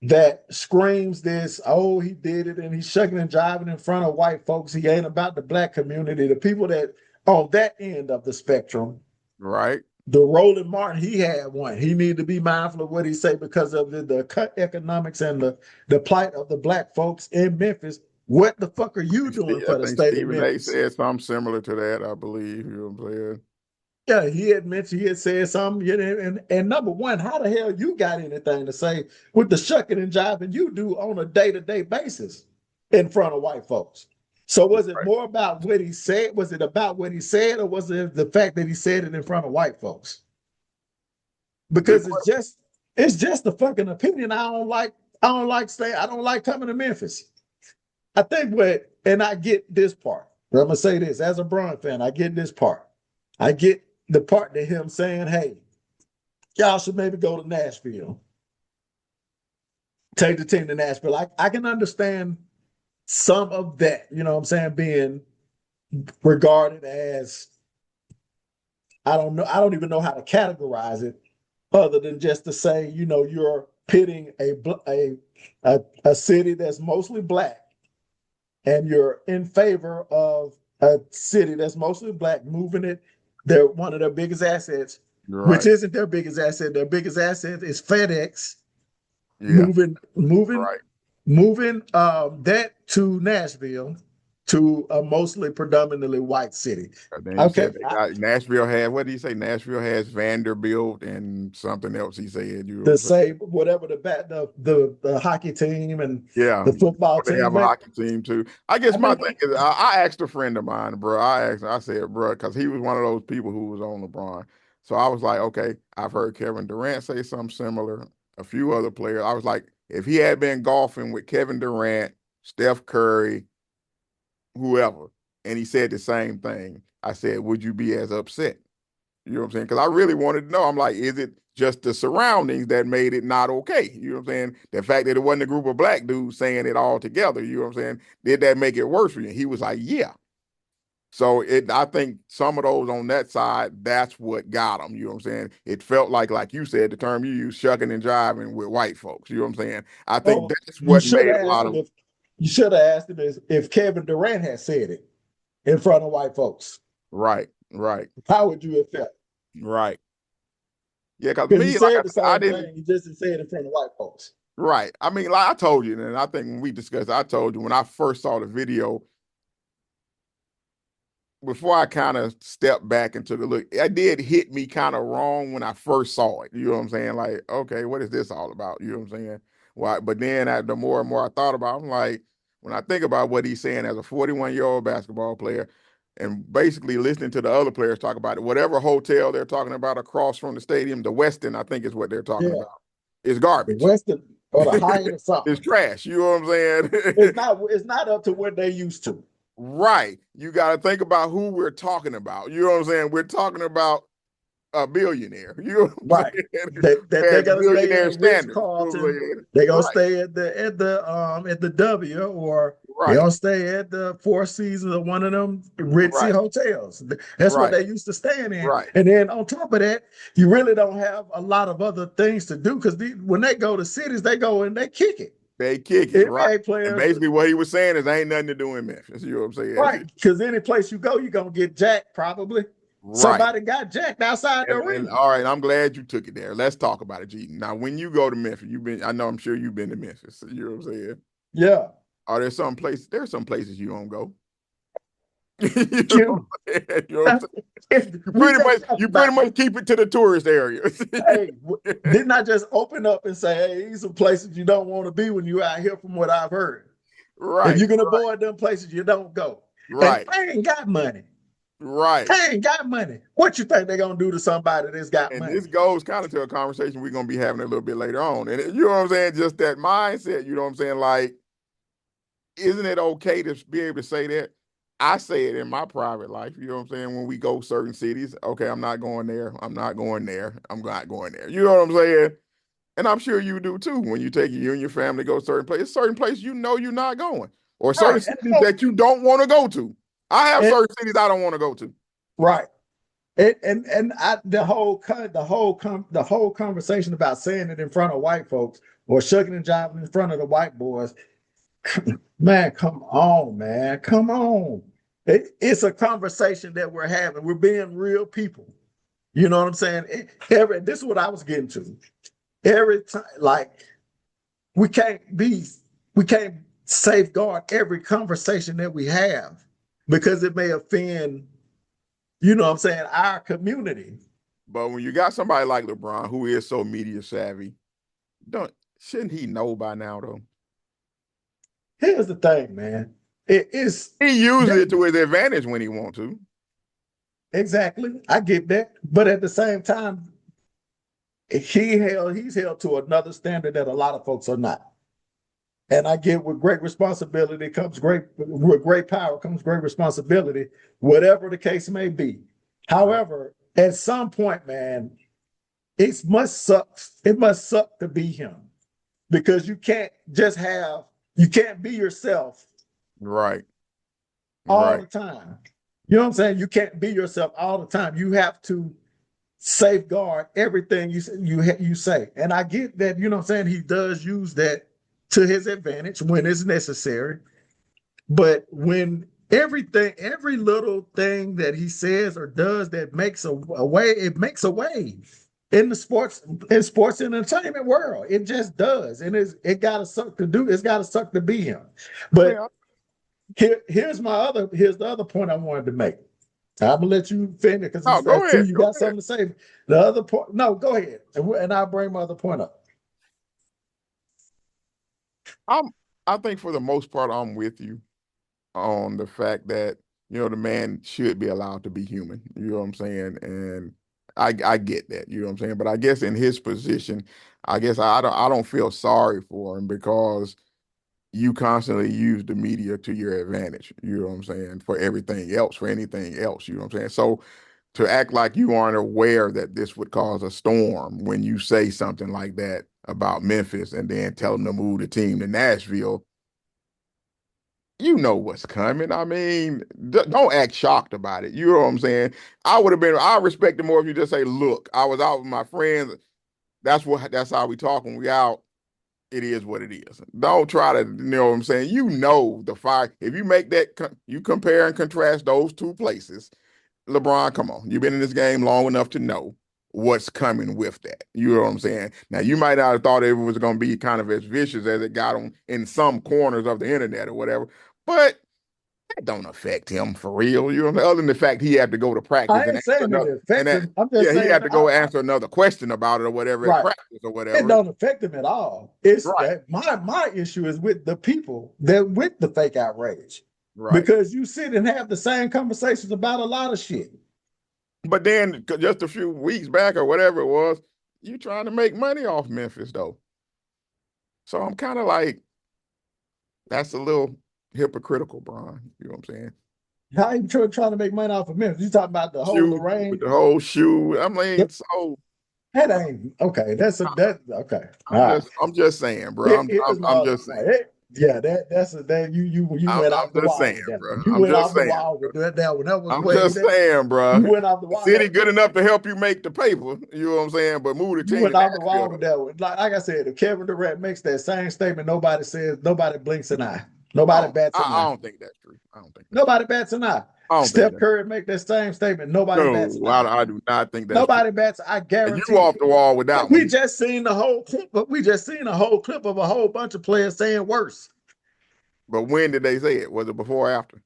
S2: that screams this, oh, he did it, and he's shucking and jiving in front of white folks, he ain't about the black community. The people that on that end of the spectrum,
S1: right.
S2: the Roland Martin, he had one. He needed to be mindful of what he say because of the cut economics and the plight of the black folks in Memphis. What the fuck are you doing
S1: I
S2: for the
S1: think
S2: state of
S1: Stephen A.
S2: Memphis?
S1: said something similar to that, I believe. You know what I'm saying?
S2: Yeah, he had mentioned, he had said something, and number one, how the hell you got anything to say with the shucking and jiving you do on a day-to-day basis in front of white folks? So was it
S1: Right.
S2: more about what he said? Was it about what he said, or was it the fact that he said it in front of white folks?
S1: Good
S2: Because it's
S1: question.
S2: just it's just a fucking opinion. I don't like coming to Memphis. I think what and I get this part. I'm gonna say this as a Bron fan, I get this part. I get the part to him saying, "Hey, y'all should maybe go to Nashville, take the team to Nashville." I can understand some of that, you know what I'm saying, being regarded as, I don't know, I don't even know how to categorize it other than just to say, you know, you're pitting a city that's mostly black and you're in favor of a city that's mostly black, moving it. They're one of their biggest assets, which
S1: Right.
S2: isn't their biggest asset. Their biggest asset is FedEx,
S1: Yeah.
S2: moving moving
S1: Right.
S2: moving that to Nashville, to a mostly predominantly white city.
S1: And then he
S2: Okay,
S1: said they got Nashville has, what did he say? Nashville has Vanderbilt and something else he said. You know what
S2: to
S1: I'm saying?
S2: say whatever the hockey team and
S1: Yeah.
S2: the football
S1: But they
S2: team,
S1: have a
S2: man.
S1: hockey team too. I guess
S2: I
S1: my
S2: mean,
S1: thing is I asked a friend of mine, bro. I said, bro, because he was one of those people who was on LeBron. So I was like, okay, I've heard Kevin Durant say something similar, a few other players. I was like, if he had been golfing with Kevin Durant, Steph Curry, whoever, and he said the same thing, I said, would you be as upset? You know what I'm saying? Because I really wanted to know. I'm like, is it just the surroundings that made it not okay? You know what I'm saying? The fact that it wasn't a group of black dudes saying it all together, you know what I'm saying? Did that make it worse for you? He was like, yeah. So I think some of those on that side, that's what got them. You know what I'm saying? It felt like you said, the term you use, shucking and jiving with white folks. You know what I'm saying? I think
S2: oh,
S1: that's what made a lot of,
S2: you should have asked him if Kevin Durant had said it in front of white folks.
S1: right, right,
S2: How would you have felt?
S1: right. Yeah, because
S2: Because you
S1: me, like
S2: said
S1: I
S2: the
S1: said, I
S2: same
S1: didn't.
S2: thing. You just didn't say it in front of white folks.
S1: Right. I mean, like I told you, and I think when we discussed, I told you when I first saw the video, before I kind of stepped back and took a look, it did hit me kind of wrong when I first saw it. You know what I'm saying? Like, okay, what is this all about? You know what I'm saying? Why? But then the more and more I thought about it, I'm like, when I think about what he's saying as a 41-year-old basketball player, and basically listening to the other players talk about it, whatever hotel they're talking about across from the stadium, the Westin, I think is what they're talking
S2: Yeah,
S1: about, is
S2: the
S1: garbage.
S2: Western or the Hyatt or
S1: It's
S2: something.
S1: trash. You know what I'm saying?
S2: It's not up to what they used to.
S1: Right. You got to think about who we're talking about. You know what I'm saying? We're talking about a billionaire. You know what I'm
S2: Right.
S1: saying?
S2: They're
S1: Has
S2: gonna stay in
S1: billionaire
S2: a Ritz
S1: standards. You know what I'm
S2: Carlton.
S1: saying?
S2: They're gonna
S1: Right.
S2: stay at the W, or they're
S1: Right.
S2: gonna stay at the Four Seasons or one of them ritzy
S1: Right.
S2: hotels. That's what
S1: Right.
S2: they used to staying in.
S1: Right.
S2: And then on top of that, you really don't have a lot of other things to do because when they go to cities, they go and they kick it.
S1: They kick it. Right.
S2: NBA
S1: And
S2: players,
S1: basically what he was saying is ain't nothing to do in Memphis. You know what I'm
S2: right?
S1: saying?
S2: Because any place you go, you're gonna get jacked probably.
S1: Right.
S2: Somebody got jacked outside the
S1: And
S2: arena.
S1: all right, I'm glad you took it there. Let's talk about it, G. Now, when you go to Memphis, I know I'm sure you've been to Memphis. You know what I'm saying?
S2: Yeah.
S1: Are there some places, there's some places you don't go. You know what
S2: You.
S1: I'm saying? You know what I'm saying?
S2: We just talked
S1: You pretty
S2: about.
S1: much keep it to the tourist areas.
S2: Hey, didn't I just open up and say, hey, these are places you don't want to be when you're out here, from what I've heard. If
S1: Right,
S2: you can avoid them places, you don't go. And
S1: right,
S2: they ain't got money.
S1: right.
S2: They ain't got money. What you think they're gonna do to somebody that's got
S1: And
S2: money?
S1: this goes kind of to a conversation we're gonna be having a little bit later on. And you know what I'm saying? Just that mindset, you know what I'm saying? Like, isn't it okay to be able to say that? I say it in my private life, you know what I'm saying? When we go certain cities, okay, I'm not going there. I'm not going there. I'm not going there. You know what I'm saying? And I'm sure you do too. When you take you and your family go certain places you know you're not going, or certain
S2: Right.
S1: cities that you don't want to go to. I have
S2: And,
S1: certain cities I don't want to go to.
S2: right. The whole conversation about saying it in front of white folks or shucking and jiving in front of the white boys. Man, come on, man. Come on. It's a conversation that we're having. We're being real people. You know what I'm saying? This is what I was getting to. Every time, like, we can't be, we can't safeguard every conversation that we have because it may offend, you know what I'm saying, our community.
S1: But when you got somebody like LeBron who is so media savvy, don't shouldn't he know by now though?
S2: Here's the thing, man. It is
S1: He uses it to his advantage when he wants to.
S2: exactly. I get that. But at the same time, he's held to another standard that a lot of folks are not. And I get with great responsibility comes with great power comes great responsibility, whatever the case may be.
S1: Right.
S2: However, at some point, man, it must suck. It must suck to be him because you can't be yourself
S1: Right.
S2: all
S1: Right.
S2: the time. You know what I'm saying? You can't be yourself all the time. You have to safeguard everything you say. And I get that, you know what I'm saying? He does use that to his advantage when it's necessary. But when every little thing that he says or does that makes a way, it makes a wave in the sports and entertainment world. It just does. And it gotta suck to do, it's gotta suck to be him. But
S1: Yeah.
S2: here's the other point I wanted to make. I'm gonna let you finish
S1: No,
S2: because I
S1: go
S2: see
S1: ahead.
S2: you
S1: Go
S2: got
S1: ahead.
S2: something to say. The other point, no, go ahead, and I'll bring my other point up.
S1: I'm I think for the most part I'm with you on the fact that, the man should be allowed to be human. You know what I'm saying? And I get that, you know what I'm saying? But I guess in his position, I guess I don't feel sorry for him because you constantly use the media to your advantage, you know what I'm saying, for everything else, for anything else, you know what I'm saying? So to act like you aren't aware that this would cause a storm when you say something like that about Memphis and then tell them to move the team to Nashville, you know what's coming. I mean, don't act shocked about it. You know what I'm saying? I respect it more if you just say, look, I was out with my friends. That's how we talk when we out. It is what it is. Don't try to, you know what I'm saying? You know the fire. If you make that, you compare and contrast those two places. LeBron, come on. You've been in this game long enough to know what's coming with that. You know what I'm saying? Now, you might not have thought it was going to be kind of as vicious as it got on in some corners of the internet or whatever, but that don't affect him for real. You know, other than the fact he had to go to
S2: I
S1: practice and
S2: ain't
S1: answer
S2: saying it
S1: another, and
S2: affects
S1: that,
S2: him. I'm just
S1: yeah, he
S2: saying,
S1: had to go answer another question about it or whatever at
S2: right.
S1: practice or
S2: It
S1: whatever.
S2: don't affect him at all. It's
S1: Right,
S2: that my issue is with the people that with the fake outrage,
S1: right.
S2: because you sit and have the same conversations about a lot of shit.
S1: But then just a few weeks back or whatever it was, you trying to make money off Memphis though. So I'm kind of like, that's a little hypocritical, Brian. You know what I'm saying?
S2: How you trying to make money off of Memphis? You talking about the whole
S1: Shoe with
S2: Lorraine?
S1: the whole shoe. I mean,
S2: Yep.
S1: so
S2: That ain't okay. That okay. All
S1: I'm
S2: right.
S1: just I'm just saying, bro.
S2: Here's my
S1: I'm
S2: other
S1: just
S2: point.
S1: saying.
S2: Yeah, that's that you went
S1: I'm
S2: off the
S1: just
S2: wall
S1: saying,
S2: with that
S1: bro.
S2: one. You
S1: I'm
S2: went
S1: just
S2: off the
S1: saying,
S2: wall
S1: bro.
S2: with that one. That was
S1: I'm
S2: way
S1: just
S2: that
S1: saying, bro.
S2: you went off the
S1: The
S2: wall.
S1: city good enough to help you make the paper. You know what I'm saying? But move the
S2: You
S1: team
S2: went
S1: to
S2: off the wall
S1: Nashville,
S2: with
S1: though.
S2: that one. Like I said, if Kevin Durant makes that same statement, nobody blinks an eye.
S1: I
S2: Nobody
S1: don't,
S2: bats an
S1: I
S2: eye.
S1: don't think that's true. I don't think that's true.
S2: Nobody bats an eye.
S1: I don't think
S2: Steph
S1: that's
S2: Curry make that same statement. Nobody bats an
S1: no.
S2: eye.
S1: I do not think that's true.
S2: Nobody bats. I
S1: And you
S2: guarantee
S1: off
S2: you.
S1: the wall with that
S2: We
S1: one.
S2: just seen the whole clip. But we just seen a whole clip of a whole bunch of players saying worse.
S1: But when did they say it? Was it before or after?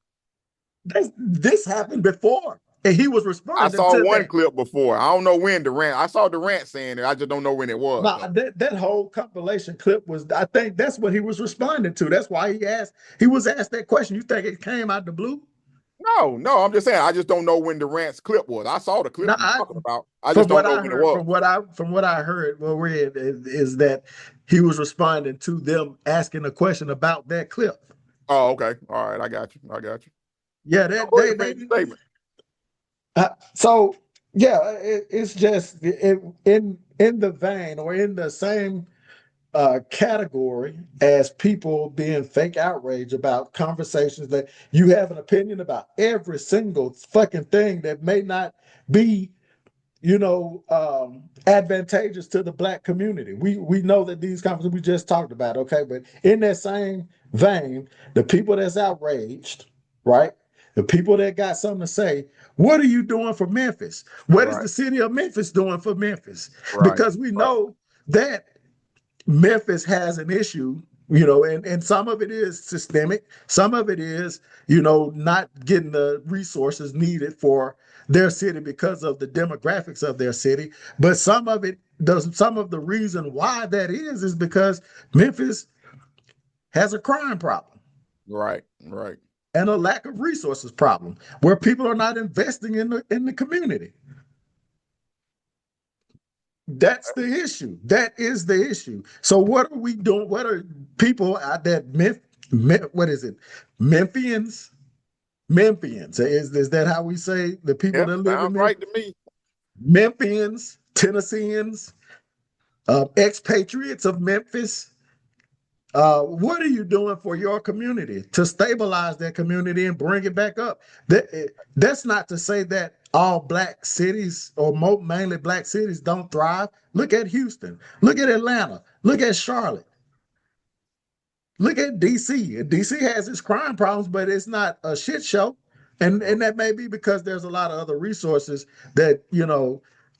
S2: This happened before, and he was
S1: I
S2: responding
S1: saw
S2: to
S1: one
S2: that.
S1: clip before. I don't know when Durant. I saw Durant saying it. I just don't know when it was
S2: Nah,
S1: though.
S2: that whole compilation clip was. I think that's what he was responding to. That's why he asked. He was asked that question. You think it came out the blue?
S1: No, no, I'm just saying. I just don't know when Durant's clip was. I saw the clip
S2: No,
S1: you talking about. I just don't know when it was.
S2: from what I heard, well, read is that he was responding to them asking a question about that clip.
S1: Oh, okay. All right. I got you. I got you.
S2: Yeah,
S1: No,
S2: that
S1: go ahead,
S2: they
S1: finish the statement.
S2: so yeah, it's just in the vein or in the same category as people being fake outrage about conversations that you have an opinion about every single fucking thing that may not be, advantageous to the black community. We know that these conversations we just talked about, okay, but in that same vein, the people that's outraged, right? The people that got something to say, what are you doing for Memphis? What is
S1: Right.
S2: the city of Memphis doing for Memphis?
S1: Right.
S2: Because we
S1: Right.
S2: know that Memphis has an issue, and some of it is systemic, some of it is, not getting the resources needed for their city because of the demographics of their city. But some of the reason why that is because Memphis has a crime problem
S1: Right. Right.
S2: and a lack of resources problem where people are not investing in the community. that's the issue. That is the issue. So what are we doing? What are people out that what is it? Memphians? Memphians. Is that how we say the people
S1: Yeah,
S2: that live in
S1: sounds
S2: Memphis?
S1: right to me.
S2: Memphians, Tennesseans, expatriates of Memphis. What are you doing for your community to stabilize that community and bring it back up? That's not to say that all black cities or mainly black cities don't thrive. Look at Houston. Look at Atlanta. Look at Charlotte. Look at DC. DC has its crime problems, but it's not a shit show. And that may be because there's a lot of other resources that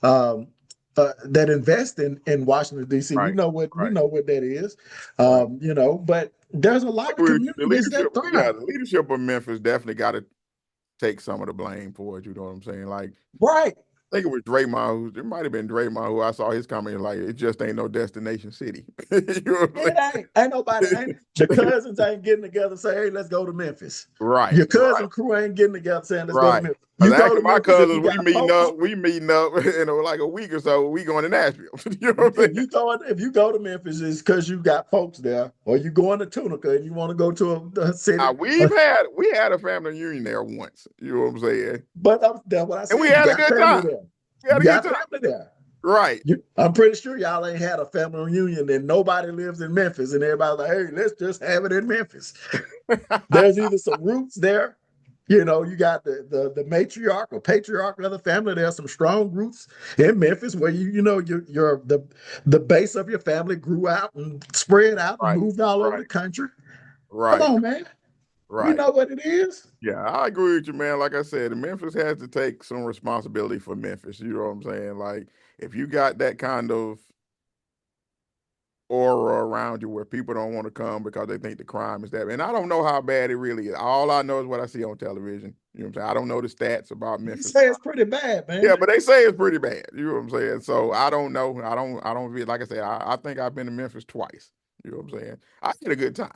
S2: um, that invest in Washington D.C. We
S1: Right,
S2: know what we
S1: right,
S2: know what that is.
S1: right.
S2: But there's a lot of
S1: The
S2: communities
S1: leadership,
S2: that
S1: yeah,
S2: thrive.
S1: the leadership of Memphis definitely got to take some of the blame for it. You know what I'm saying? Like,
S2: Right.
S1: I think it was Draymond. It might have been Draymond who I saw his comment like, "It just ain't no destination city." You know what I'm
S2: Ain't nobody, ain't the
S1: saying?
S2: cousins ain't getting together and say, hey, let's go to Memphis.
S1: Right,
S2: Your cousin
S1: right,
S2: crew ain't getting together saying, let's go to
S1: right.
S2: Memphis.
S1: Cause
S2: You go
S1: actually,
S2: to
S1: my
S2: Memphis if you
S1: cousins,
S2: got folks.
S1: we meeting up in like a week or so. We going to Nashville. You know what I'm saying?
S2: If you go to Memphis, it's because you got folks there, or you going to Tunica and you want to go to a city.
S1: We had a family reunion there once. You know what I'm saying?
S2: But that's what I
S1: And we
S2: said. You
S1: had a
S2: got
S1: good
S2: family
S1: time.
S2: there.
S1: We had
S2: You
S1: a good
S2: got
S1: time.
S2: family there.
S1: Right.
S2: I'm pretty sure y'all ain't had a family reunion and nobody lives in Memphis, and everybody's like, hey, let's just have it in Memphis. There's either some roots there. You got the matriarch or patriarch of the family. There's some strong roots in Memphis where your the base of your family grew out and spread out and
S1: Right.
S2: moved all over
S1: Right.
S2: the country. Come
S1: Right.
S2: on, man. You
S1: Right.
S2: know what it is.
S1: Yeah, I agree with you, man. Like I said, Memphis has to take some responsibility for Memphis. You know what I'm saying? Like, if you got that kind of aura around you where people don't want to come because they think the crime is that. And I don't know how bad it really is. All I know is what I see on television. You know what I'm saying? I don't know the stats about
S2: You
S1: Memphis.
S2: say it's pretty bad, man.
S1: Yeah, but they say it's pretty bad. You know what I'm saying? So I don't know. I don't really, like I said, I think I've been to Memphis twice. You know what I'm saying? I had a good time.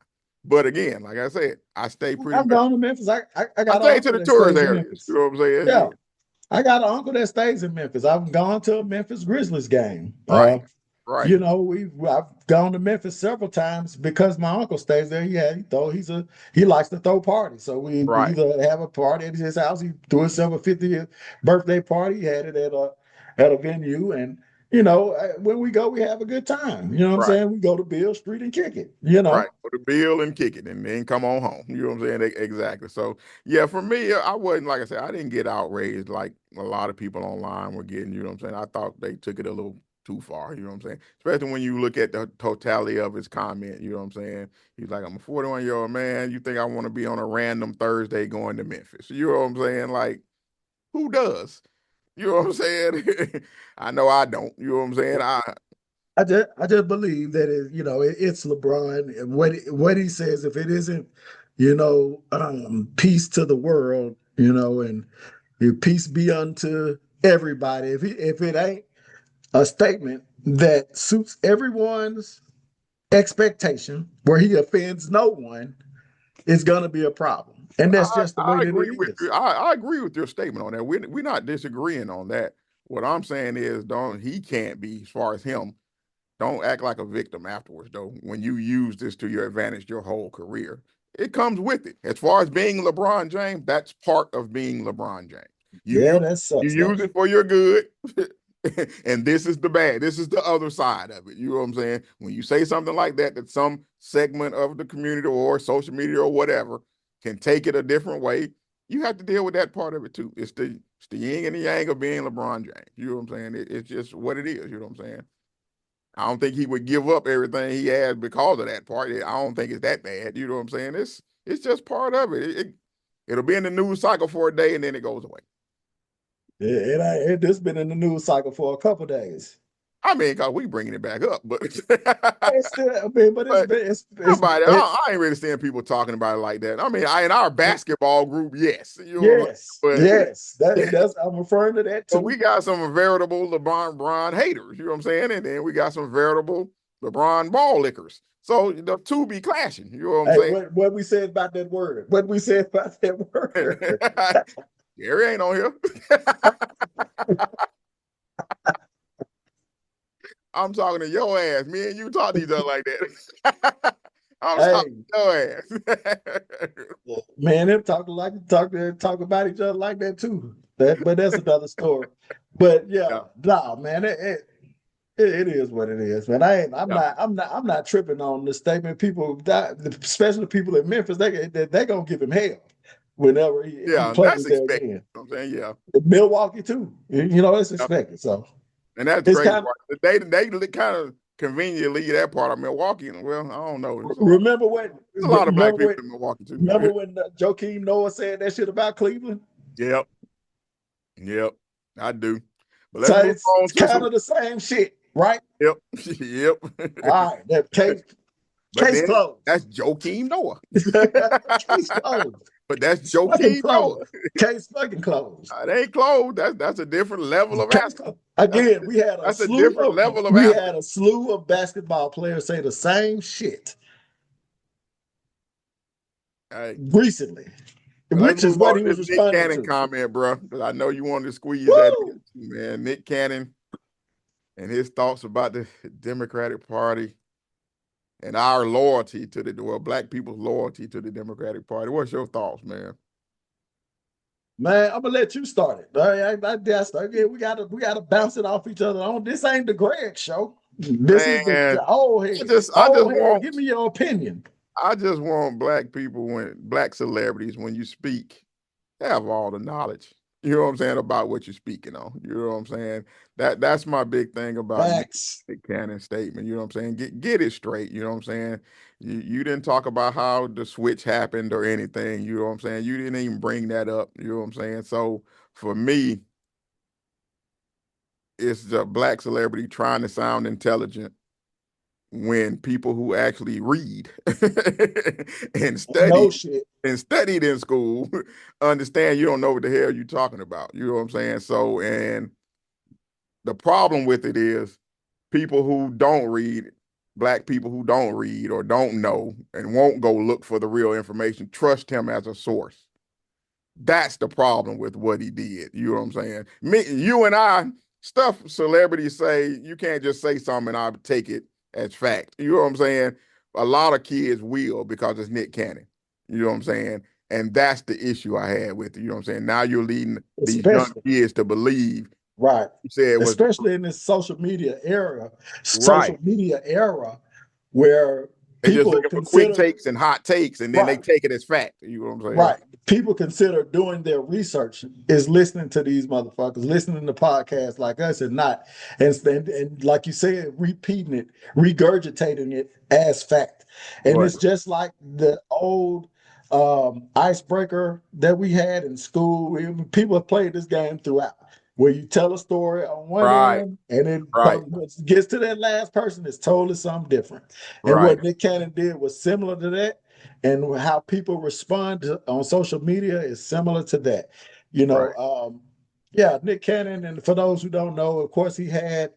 S1: But again, like I said, I stay pretty
S2: I've
S1: much,
S2: gone to Memphis. I
S1: I
S2: got an
S1: stay to
S2: uncle
S1: the
S2: that
S1: tourist
S2: stays in
S1: areas. You
S2: Memphis.
S1: know what I'm saying?
S2: Yeah,
S1: Yeah.
S2: I got an uncle that stays in Memphis. I've gone to a Memphis Grizzlies game.
S1: Right. Right.
S2: I've gone to Memphis several times because my uncle stays there. He likes to throw parties. So we
S1: Right.
S2: either have a party at his house. He threw himself a 50th birthday party. He had it at a venue, and when we go, we have a good time. You know what I'm
S1: Right.
S2: saying? We go to Bill Street and kick it.
S1: Right. Put a bill and kick it and then come on home. You know what I'm saying? Exactly. So yeah, for me, I wasn't, like I said, I didn't get outraged like a lot of people online were getting, you know what I'm saying? I thought they took it a little too far, you know what I'm saying? Especially when you look at the totality of his comment, you know what I'm saying? He's like, I'm a 41-year-old man. You think I want to be on a random Thursday going to Memphis? You know what I'm saying? Like, who does? You know what I'm saying? I know I don't. You know what I'm saying?
S2: I just believe that it's LeBron and what he says. If it isn't, peace to the world, and peace be unto everybody. If it ain't a statement that suits everyone's expectation, where he offends no one, it's gonna be a problem. And that's just the way
S1: I
S2: that
S1: agree
S2: it
S1: with
S2: is.
S1: you. I agree with your statement on that. We're not disagreeing on that. What I'm saying is, don't he can't be, as far as him, don't act like a victim afterwards, though. When you use this to your advantage your whole career, it comes with it. As far as being LeBron James, that's part of being LeBron James. You
S2: Yeah,
S1: use
S2: that
S1: you
S2: sucks though.
S1: use it for your good, and this is the bad. This is the other side of it. You know what I'm saying? When you say something like that, that some segment of the community or social media or whatever can take it a different way, you have to deal with that part of it too. It's the yin and the yang of being LeBron James. You know what I'm saying? It's just what it is. You know what I'm saying? I don't think he would give up everything he has because of that part. I don't think it's that bad. You know what I'm saying? It's just part of it. It'll be in the news cycle for a day and then it goes away.
S2: It's been in the news cycle for a couple days.
S1: I mean, cause we bringing it back up, but
S2: It's still, I mean, but it's
S1: but
S2: been
S1: nobody.
S2: it,
S1: I ain't really seeing people talking about it like that. I mean, in our basketball group, yes, you know what
S2: yes,
S1: I'm saying?
S2: yes. That's I'm referring to that
S1: But we
S2: too.
S1: got some veritable LeBron haters. You know what I'm saying? And then we got some veritable LeBron ball lickers. So the two be clashing. You know what I'm
S2: Hey,
S1: saying?
S2: what we said about that word? What we said about that word?
S1: Gary ain't on here. I'm talking to your ass. Me and you talk to each other like that. I'm talking
S2: Hey,
S1: to your ass.
S2: man, them talk about each other like that too. But that's another story. But yeah,
S1: Yeah,
S2: nah, man, it is what it is, man.
S1: yeah,
S2: I'm not tripping on the statement. People, especially the people in Memphis, they gonna give him hell whenever he
S1: yeah.
S2: plays
S1: That's
S2: there
S1: expected.
S2: again.
S1: You know what I'm saying, yeah.
S2: Milwaukee too. You know, it's
S1: Yeah.
S2: expected. So
S1: And that's
S2: it's
S1: crazy
S2: kind of
S1: part. They kind of conveniently leave that part of Milwaukee. Well, I don't know. There's a lot of black people in Milwaukee too.
S2: remember when Joakim Noah said that shit about Cleveland.
S1: Yep, yep, I do. But let's
S2: So
S1: move on
S2: it's
S1: to
S2: kind
S1: some.
S2: of the same shit, right?
S1: Yep, yep.
S2: All right, that
S1: But
S2: case
S1: then
S2: closed.
S1: that's Joakim Noah.
S2: Case closed.
S1: But that's
S2: Fucking
S1: Joakim Noah.
S2: closed. Case fucking closed.
S1: It ain't closed. That's a different level of
S2: Case
S1: athlete.
S2: closed.
S1: That's
S2: Again, we had a
S1: that's a
S2: slew
S1: different
S2: of
S1: level of
S2: we
S1: athlete.
S2: had a slew of basketball players say the same shit
S1: Hey,
S2: recently,
S1: but let's
S2: which is
S1: move
S2: what
S1: on
S2: he
S1: to
S2: was
S1: this Nick
S2: responding
S1: Cannon
S2: to.
S1: comment, bro, because I know you wanted to squeeze that in,
S2: Woo!
S1: man. Nick Cannon and his thoughts about the Democratic Party and our loyalty to black people's loyalty to the Democratic Party. What's your thoughts, man?
S2: Man, I'm gonna let you start it. Again, we gotta bounce it off each other. This ain't the Greg show. This is
S1: Man,
S2: the old head.
S1: I just
S2: Old head,
S1: want
S2: give me your opinion.
S1: black people black celebrities when you speak have all the knowledge. You know what I'm saying about what you're speaking on. You know what I'm saying? That's my big thing about
S2: Facts.
S1: Nick Cannon's statement. You know what I'm saying? Get it straight. You know what I'm saying? You didn't talk about how the switch happened or anything. You know what I'm saying? You didn't even bring that up. You know what I'm saying? So for me, it's the black celebrity trying to sound intelligent when people who actually read and
S2: No
S1: study
S2: shit.
S1: and studied in school understand you don't know what the hell you're talking about. You know what I'm saying? So, and the problem with it is people who don't read, black people who don't read or don't know and won't go look for the real information, trust him as a source. That's the problem with what he did. You know what I'm saying? You and I, stuff celebrities say, you can't just say something and I take it as fact. You know what I'm saying? A lot of kids will because it's Nick Cannon. You know what I'm saying? And that's the issue I had with it. You know what I'm saying? Now you're leading these young
S2: Especially
S1: kids to believe
S2: right.
S1: you said it was
S2: Especially in this
S1: right.
S2: social media era where
S1: They just
S2: people
S1: looking for quick
S2: consider
S1: takes and hot takes, and then they
S2: right.
S1: take it as fact. You know what I'm saying?
S2: Right. People consider doing their research is listening to these motherfuckers, listening to podcasts like us and not, and like you said, repeating it, regurgitating it as fact. And
S1: Right.
S2: it's just like the old icebreaker that we had in school. People have played this game throughout, where you tell a story on one
S1: Right.
S2: end, and then
S1: Right.
S2: when it gets to that last person, it's totally something different. And
S1: Right.
S2: what Nick Cannon did was similar to that, and how people respond on social media is similar to that. You know,
S1: Right.
S2: yeah, Nick Cannon, and for those who don't know, of course, he had,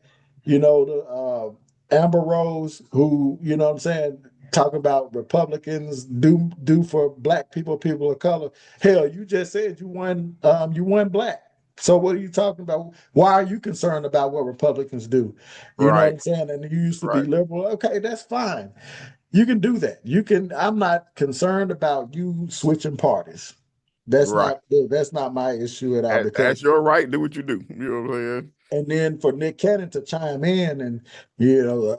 S2: the Amber Rose, who, you know what I'm saying, talking about Republicans do for black people, people of color. Hell, you just said you won black. So what are you talking about? Why are you concerned about what Republicans do? You know what
S1: Right.
S2: I'm saying? And you used to be
S1: Right.
S2: liberal. Okay, that's fine. You can do that. I'm not concerned about you switching parties.
S1: Right.
S2: That's not my issue at all
S1: That's
S2: because
S1: your right. Do what you do. You know what I'm saying?
S2: and then for Nick Cannon to chime in and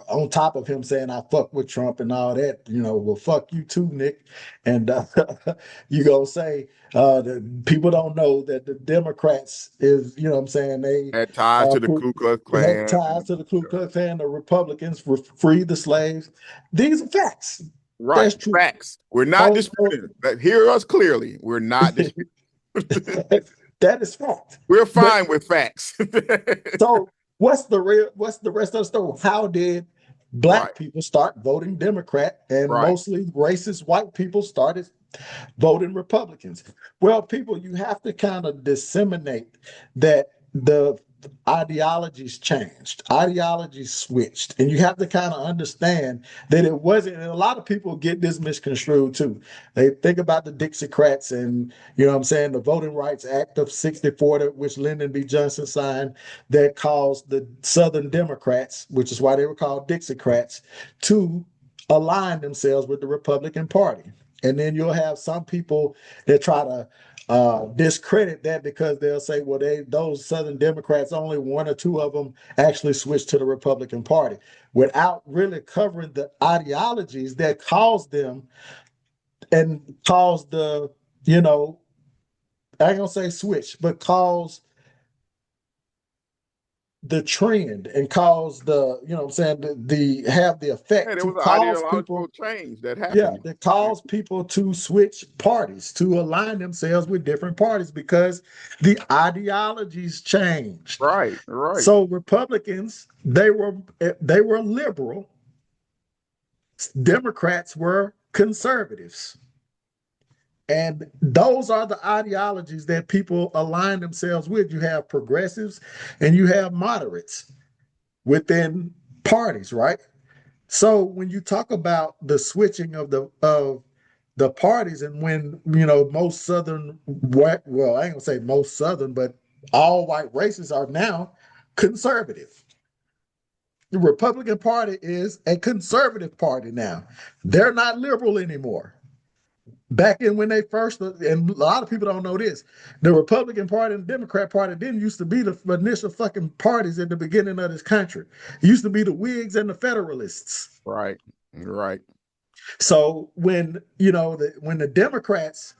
S2: on top of him saying I fuck with Trump and all that, well fuck you too, Nick. And you gonna say that people don't know that the Democrats is, you know what I'm saying, they
S1: Had ties to the Ku Klux
S2: had
S1: Klan.
S2: ties to the Ku Klux Klan, the Republicans freed the slaves. These are facts.
S1: Right.
S2: That's true.
S1: Facts. We're not
S2: Oh,
S1: disputing it. Hear us clearly. We're not disputing.
S2: that is fact.
S1: We're
S2: But
S1: fine with facts.
S2: so what's the rest of the story? How did
S1: Right.
S2: black people start voting Democrat and
S1: Right.
S2: mostly racist white people started voting Republicans? Well, people, you have to kind of disseminate that ideologies changed, ideologies switched, and you have to kind of understand that it wasn't. And a lot of people get this misconstrued too. They think about the Dixiecrats and what I'm saying, the Voting Rights Act of '64, which Lyndon B. Johnson signed, that caused the Southern Democrats, which is why they were called Dixiecrats, to align themselves with the Republican Party. And then you'll have some people that try to discredit that because they'll say, well, those Southern Democrats, only one or two of them actually switched to the Republican Party, without really covering the ideologies that caused them and caused the, I ain't gonna say switch, but caused the trend and cause the, what I'm saying, the have the
S1: Hey,
S2: effect
S1: there
S2: to
S1: was an
S2: cause
S1: ideological
S2: people,
S1: change that
S2: yeah,
S1: happened.
S2: that cause people to switch parties, to align themselves with different parties because the ideologies changed.
S1: Right, right.
S2: So Republicans, they were liberal, Democrats were conservatives. And those are the ideologies that people align themselves with. You have progressives and you have moderates within parties, right? So when you talk about the switching of the parties, and when most Southern white, well, I ain't gonna say most Southern, but all white races are now conservative. The Republican Party is a conservative party now. They're not liberal anymore. Back in when they first, and a lot of people don't know this, the Republican Party and the Democrat Party didn't used to be the initial fucking parties at the beginning of this country. It used to be the Whigs and the Federalists.
S1: Right, right.
S2: So when the Democrats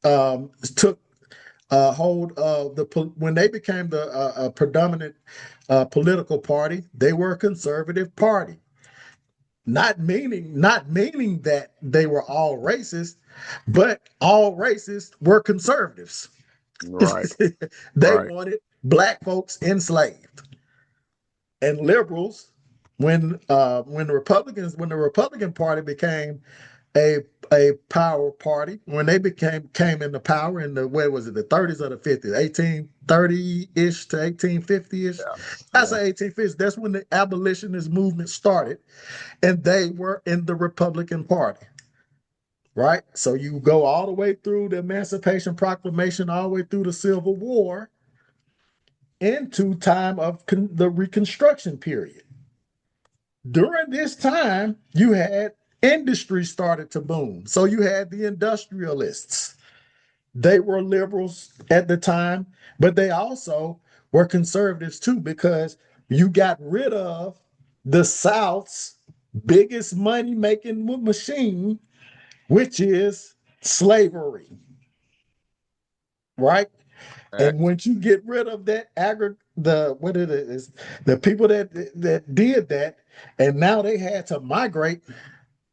S2: took hold of when they became the predominant political party, they were a conservative party. Not meaning that they were all racist, but all racists were conservatives.
S1: Right,
S2: They
S1: right.
S2: wanted black folks enslaved. And liberals, when the Republican Party became a power party, when they came into power in the, where was it, the 30s or the 50s, 1830-ish to 1850-ish.
S1: Yeah,
S2: I
S1: yeah.
S2: say 1850s, that's when the abolitionist movement started, and they were in the Republican Party. Right? So you go all the way through the Emancipation Proclamation, all the way through the Civil War, into time of the Reconstruction period. During this time, you had industry started to boom. So you had the industrialists. They were liberals at the time, but they also were conservatives too, because you got rid of the South's biggest money making machine, which is slavery, right? And
S1: Facts.
S2: once you get rid of that the what it is, the people that did that, and now they had to migrate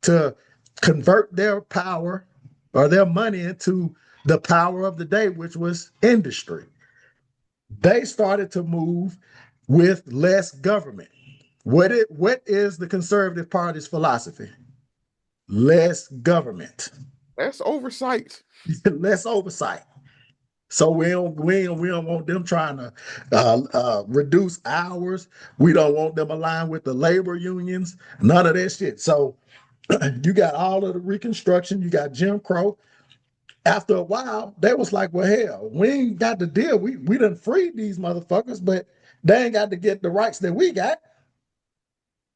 S2: to convert their power or their money into the power of the day, which was industry. They started to move with less government. What is the Conservative Party's philosophy? Less government,
S1: That's oversight.
S2: less oversight. So we don't want them trying to reduce hours. We don't want them aligned with the labor unions. None of that shit. So you got all of the Reconstruction. You got Jim Crow. After a while, they was like, well, hell, we ain't got the deal. We done freed these motherfuckers, but they ain't got to get the rights that we got.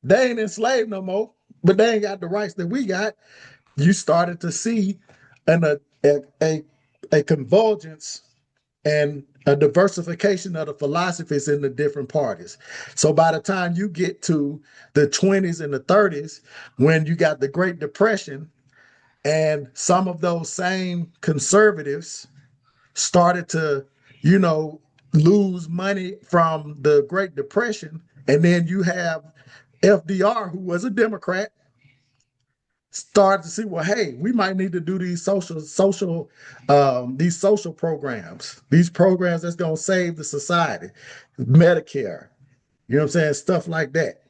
S2: They ain't enslaved no more, but they ain't got the rights that we got. You started to see a convergence and a diversification of the philosophies in the different parties. So by the time you get to the 20s and the 30s, when you got the Great Depression, and some of those same conservatives started to, you know, lose money from the Great Depression, and then you have FDR, who was a Democrat, started to see, well, hey, we might need to do these social programs, these programs that's gonna save the society, Medicare, you know what I'm saying, stuff like that.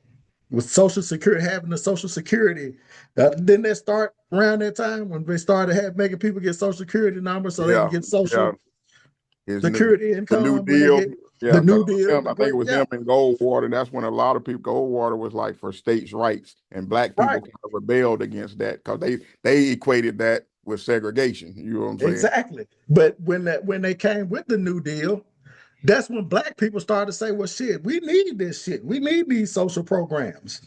S2: With Social Security, having the Social Security, didn't that start around that time when they started making people get Social Security numbers so they can
S1: Yeah,
S2: get
S1: yeah.
S2: Social
S1: Isn't it
S2: Security
S1: the New
S2: income when they
S1: Deal? Yeah,
S2: The
S1: because
S2: New Deal,
S1: I think it was
S2: yeah,
S1: him and Goldwater. That's when a lot of people, Goldwater was like for states' rights, and black people
S2: right,
S1: kind of rebelled against that because they equated that with segregation. You know what I'm saying?
S2: exactly. But when they came with the New Deal, that's when black people started to say, well, shit, we need this shit. We need these social programs.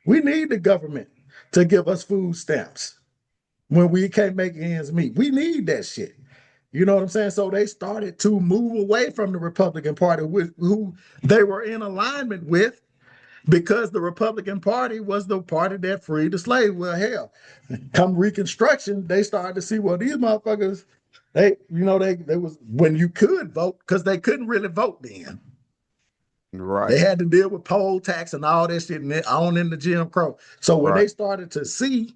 S2: We need the government to give us food stamps when we can't make ends meet. We need that shit. You know what I'm saying? So they started to move away from the Republican Party, with who they were in alignment with, because the Republican Party was the party that freed the slave. Well, hell, come Reconstruction, they started to see, well, these motherfuckers, they was when you could vote, because they couldn't really vote then. They
S1: Right,
S2: had to deal with poll tax and all that shit and on in the Jim Crow. So when
S1: right,
S2: they started to see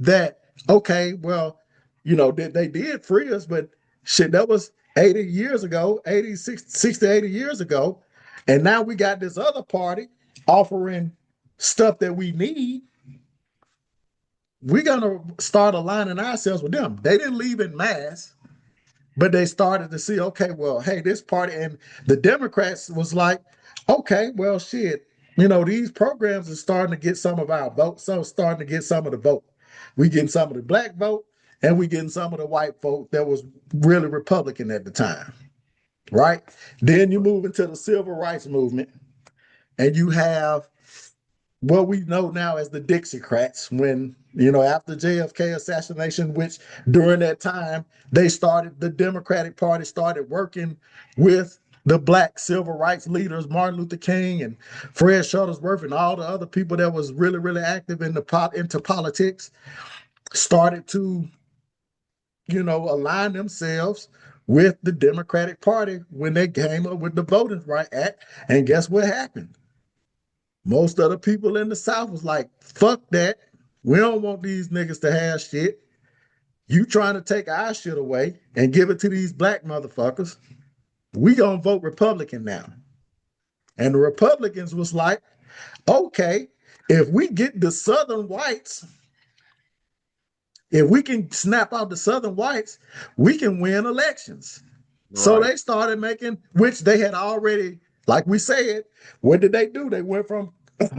S2: that, okay, well, they did free us, but shit, that was 80 years ago, 60, 80 years ago. And now we got this other party offering stuff that we need. We're going to start aligning ourselves with them. They didn't leave in mass, but they started to see, okay, well, hey, this party, and the Democrats was like, okay, well, shit, these programs are starting to get some of our vote, so starting to get some of the vote. We getting some of the black vote, and we getting some of the white vote that was really Republican at the time, right? Then you move into the civil rights movement, and you have what we know now as the Dixiecrats, when, after JFK assassination, which during that time, the Democratic Party started working with the black civil rights leaders, Martin Luther King and Fred Shuttlesworth and all the other people that was really, really active into politics, started to, align themselves with the Democratic Party when they came up with the Voting Rights Act. And guess what happened? Most of the people in the South was like, fuck that. We don't want these niggas to have shit. You trying to take our shit away and give it to these black motherfuckers. We gonna vote Republican now. And the Republicans was like, okay, if we get the Southern whites, if we can snap out the Southern whites, we can win elections. So
S1: right.
S2: they started making, which they had already, like we said, what did they do? They went from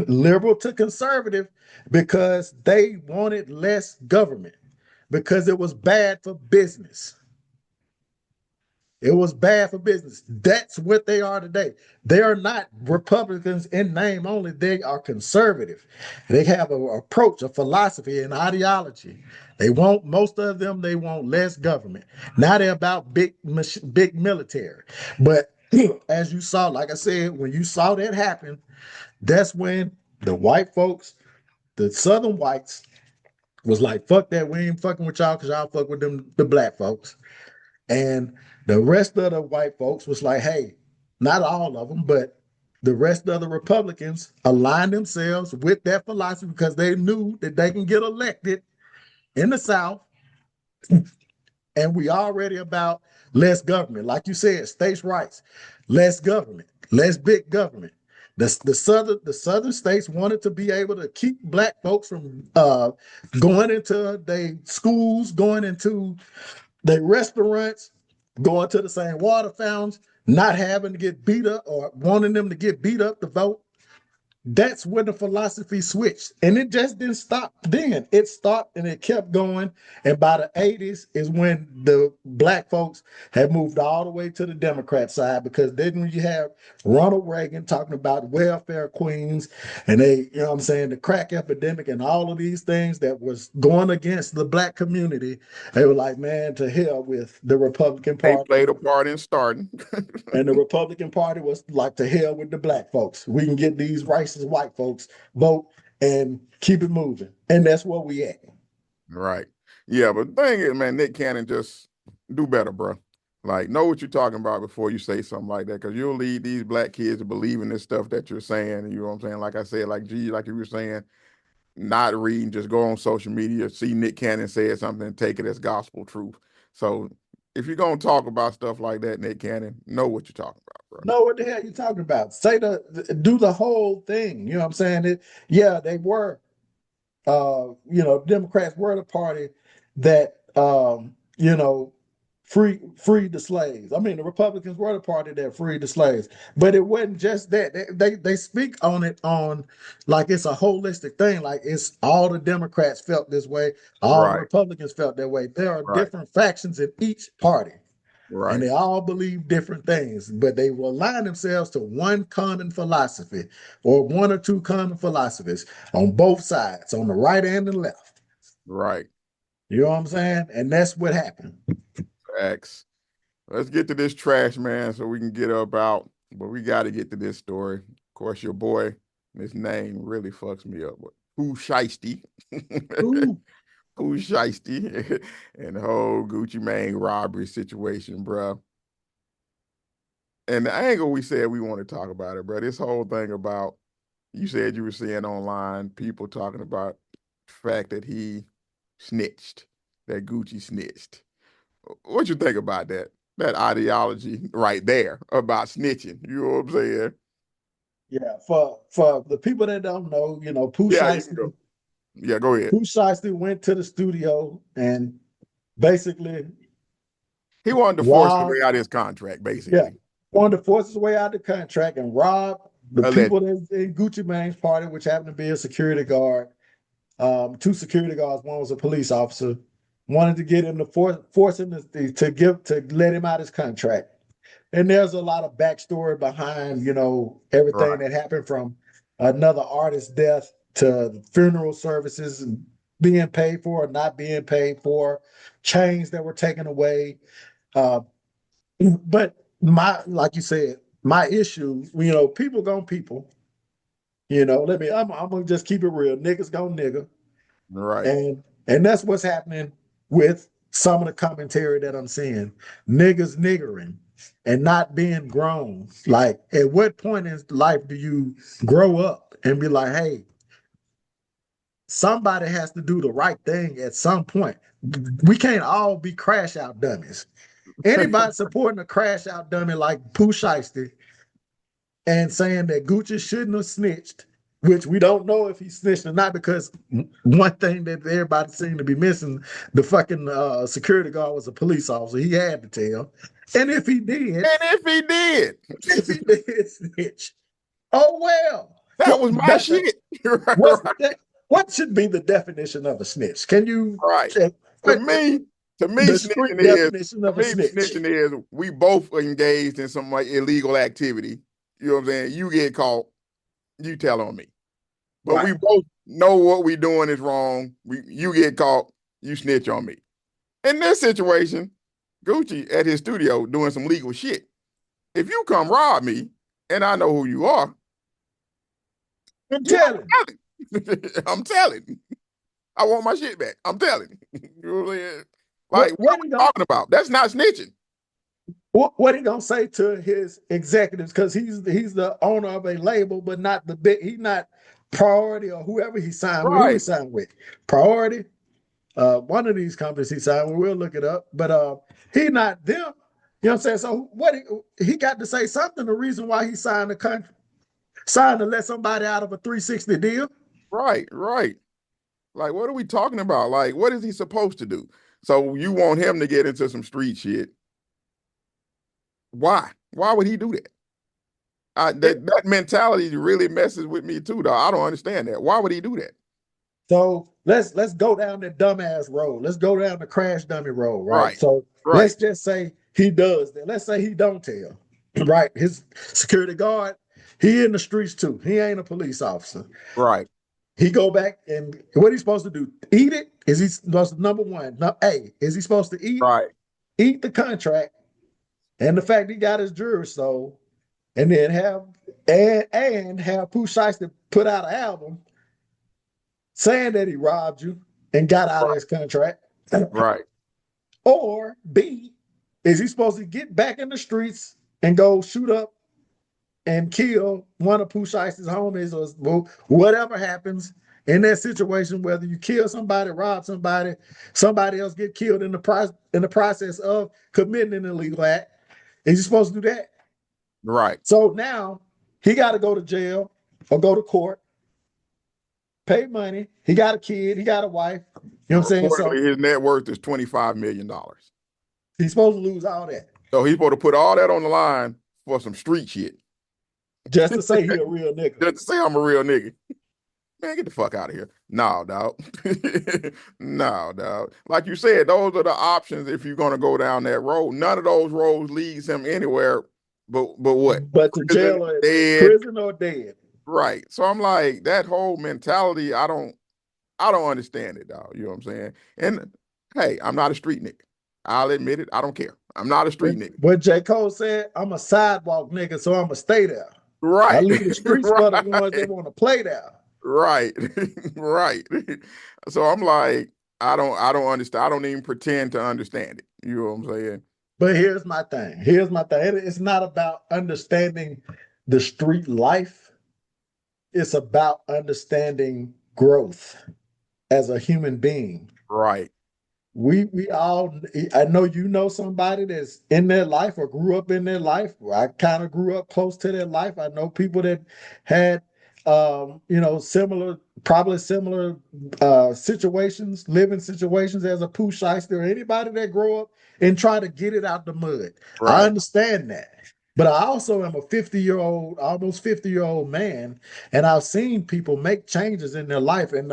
S2: liberal to conservative because they wanted less government, because it was bad for business. It was bad for business. That's what they are today. They are not Republicans in name only. They are conservative. They have an approach, a philosophy, an ideology. Most of them, they want less government. Now they're about big military. But as you saw, like I said, when you saw that happen, that's when the white folks, the Southern whites, was like, fuck that. We ain't fucking with y'all because y'all fuck with them, the black folks. And the rest of the white folks was like, hey, not all of them, but the rest of the Republicans aligned themselves with that philosophy because they knew that they can get elected in the South. And we already about less government. Like you said, states' rights, less government, less big government. The southern states wanted to be able to keep black folks from going into their schools, going into their restaurants, going to the same water fountains, not having to get beat up or wanting them to get beat up to vote. That's when the philosophy switched. And it just didn't stop then. It stopped and it kept going. And by the 80s is when the black folks had moved all the way to the Democrat side, because then you have Ronald Reagan talking about welfare queens and what I'm saying, the crack epidemic and all of these things that was going against the black community. They were like, man, to hell with the Republican
S1: They
S2: Party.
S1: played a part in starting.
S2: And the Republican Party was like, to hell with the black folks. We can get these racist white folks vote and keep it moving. And that's where we at.
S1: Right. Yeah, but the thing is, man, Nick Cannon, just do better, bro. Like, know what you're talking about before you say something like that, because you'll lead these black kids to believe in this stuff that you're saying. You know what I'm saying? Like I said, like you were saying, not reading, just go on social media, see Nick Cannon said something, and take it as gospel truth. So if you're gonna talk about stuff like that, Nick Cannon, know what you're talking about, bro.
S2: Know what the hell you talking about? Do the whole thing. You know what I'm saying? Yeah, they were Democrats were the party that freed the slaves. I mean, the Republicans were the party that freed the slaves, but it wasn't just that. They speak on it on like it's a holistic thing. Like it's all the Democrats felt this way, all the
S1: Right.
S2: Republicans felt that way. There are
S1: Right.
S2: different factions in each party, and
S1: Right.
S2: they all believe different things, but they will align themselves to one common philosophy or one or two common philosophies on both sides, on the right and the left.
S1: Right.
S2: You know what I'm saying? And that's what happened.
S1: Facts. Let's get to this trash, man, so we can get up out. But we got to get to this story. Of course, your boy, his name really fucks me up. But Pooh Sheisty.
S2: Ooh,
S1: Pooh Sheisty and the whole Gucci Mane robbery situation, bro. And the angle we said we want to talk about it, bro. This whole thing about you said you were seeing online people talking about the fact that he snitched, that Gucci snitched. What you think about that? That ideology right there about snitching. You know what I'm saying?
S2: yeah. For the people that don't know, Pooh
S1: Yeah, you can
S2: Sheisty,
S1: go. Yeah, go ahead.
S2: Pooh Sheisty went to the studio and basically
S1: He wanted to force the way
S2: robbed,
S1: out of his contract,
S2: yeah,
S1: basically.
S2: wanted to force his way out of the contract and rob the
S1: Allegedly.
S2: people that's in Gucci Mane's party, which happened to be a security guard. Two security guards, one was a police officer, wanted to get him to force him to let him out his contract. And there's a lot of backstory behind, everything
S1: Right,
S2: that happened from another artist's death to funeral services and being paid for or not being paid for, chains that were taken away. Uh, but like you said, my issue, people gonna people. I'm gonna just keep it real. Niggas gonna nigga.
S1: right.
S2: And that's what's happening with some of the commentary that I'm seeing. Niggas niggering and not being grown. Like, at what point in life do you grow up and be like, hey, somebody has to do the right thing at some point? We can't all be crash out dummies. Anybody supporting a crash out dummy like Pooh Shiesty and saying that Gucci shouldn't have snitched, which we don't know if he snitched or not, because one thing that everybody seemed to be missing, the fucking security guard was a police officer. He had to tell. And if he did,
S1: And if he did,
S2: if he did snitch, oh well.
S1: that was my shit. Right,
S2: What's
S1: right.
S2: what should be the definition of a snitch? Can you
S1: Right. To
S2: what
S1: me,
S2: the street definition
S1: to
S2: of a
S1: me,
S2: snitch?
S1: snitching is we both engaged in some like illegal activity. You know what I'm saying? You get caught, you tell on me. But
S2: Right.
S1: we both know what we doing is wrong. You get caught, you snitch on me. In this situation, Gucci at his studio doing some legal shit. If you come rob me and I know who you are,
S2: I'm
S1: you
S2: telling.
S1: know I'm telling. I'm telling. I want my shit back. I'm telling. You know what I'm saying? Like, what are
S2: What
S1: we
S2: he gonna
S1: talking about? That's not snitching.
S2: what he gonna say to his executives, because he's the owner of a label, but not the big. He's not Priority or whoever he signed with. Who he
S1: Right,
S2: signed with? Priority. One of these companies he signed with. We'll look it up. But he not them. You know what I'm saying? So what he got to say something. The reason why he signed the country, signed to let somebody out of a 360 deal.
S1: right, right. Like, what are we talking about? Like, what is he supposed to do? So you want him to get into some street shit. Why? Why would he do that? That mentality really messes with me too, though. I don't understand that. Why would he do that?
S2: So let's go down the dumbass road. Let's go down the crash dummy road, right?
S1: Right,
S2: So
S1: right,
S2: let's just say he does that. Let's say he don't tell, right? His security guard, he in the streets too. He ain't a police officer.
S1: right,
S2: He go back and what he supposed to do? Eat it? Is he supposed to, number one? No, A, is he supposed to
S1: right,
S2: eat the contract and the fact he got his jewelry sold, and then have Pooh Shiesty put out an album saying that he robbed you and got out of his contract?
S1: right.
S2: Or B, is he supposed to get back in the streets and go shoot up and kill one of Pooh Shiesty's homies, or whatever happens in that situation, whether you kill somebody, rob somebody, somebody else get killed in the process of committing an illegal act? Is he supposed to do that?
S1: Right.
S2: So now he got to go to jail or go to court, pay money. He got a kid, he got a wife. You know what I'm saying? So
S1: Reportedly, his net worth is $25 million.
S2: He's supposed to lose all that
S1: So he's supposed to put all that on the line for some street shit.
S2: just to say he a real nigga.
S1: Just to say I'm a real nigga. Man, get the fuck out of here. No, dog. No, dog. Like you said, those are the options if you're gonna go down that road. None of those roads leads him anywhere but what?
S2: But to
S1: Prison,
S2: jail or
S1: dead.
S2: prison or dead.
S1: Right. So I'm like, that whole mentality, I don't understand it, dog. You know what I'm saying? And hey, I'm not a street nigga. I'll admit it. I don't care. I'm not a street nigga.
S2: What J. Cole said, I'm a sidewalk nigga, so I'ma stay there. I
S1: Right.
S2: leave the streets for the ones that want to play there.
S1: Right. Right. So I'm like, I don't understand. I don't even pretend to understand it. You know what I'm saying?
S2: But here's my thing. Here's my thing. It's not about understanding the street life. It's about understanding growth as a human being.
S1: Right.
S2: We all, I know you know somebody that's in their life or grew up in their life. I kind of grew up close to their life. I know people that had similar, probably similar situations, living situations as a Pooh Sheisty or anybody that grow up and try to get it out the mud. I
S1: Right.
S2: understand that. But I also am a 50-year-old, almost 50-year-old man, and I've seen people make changes in their life, and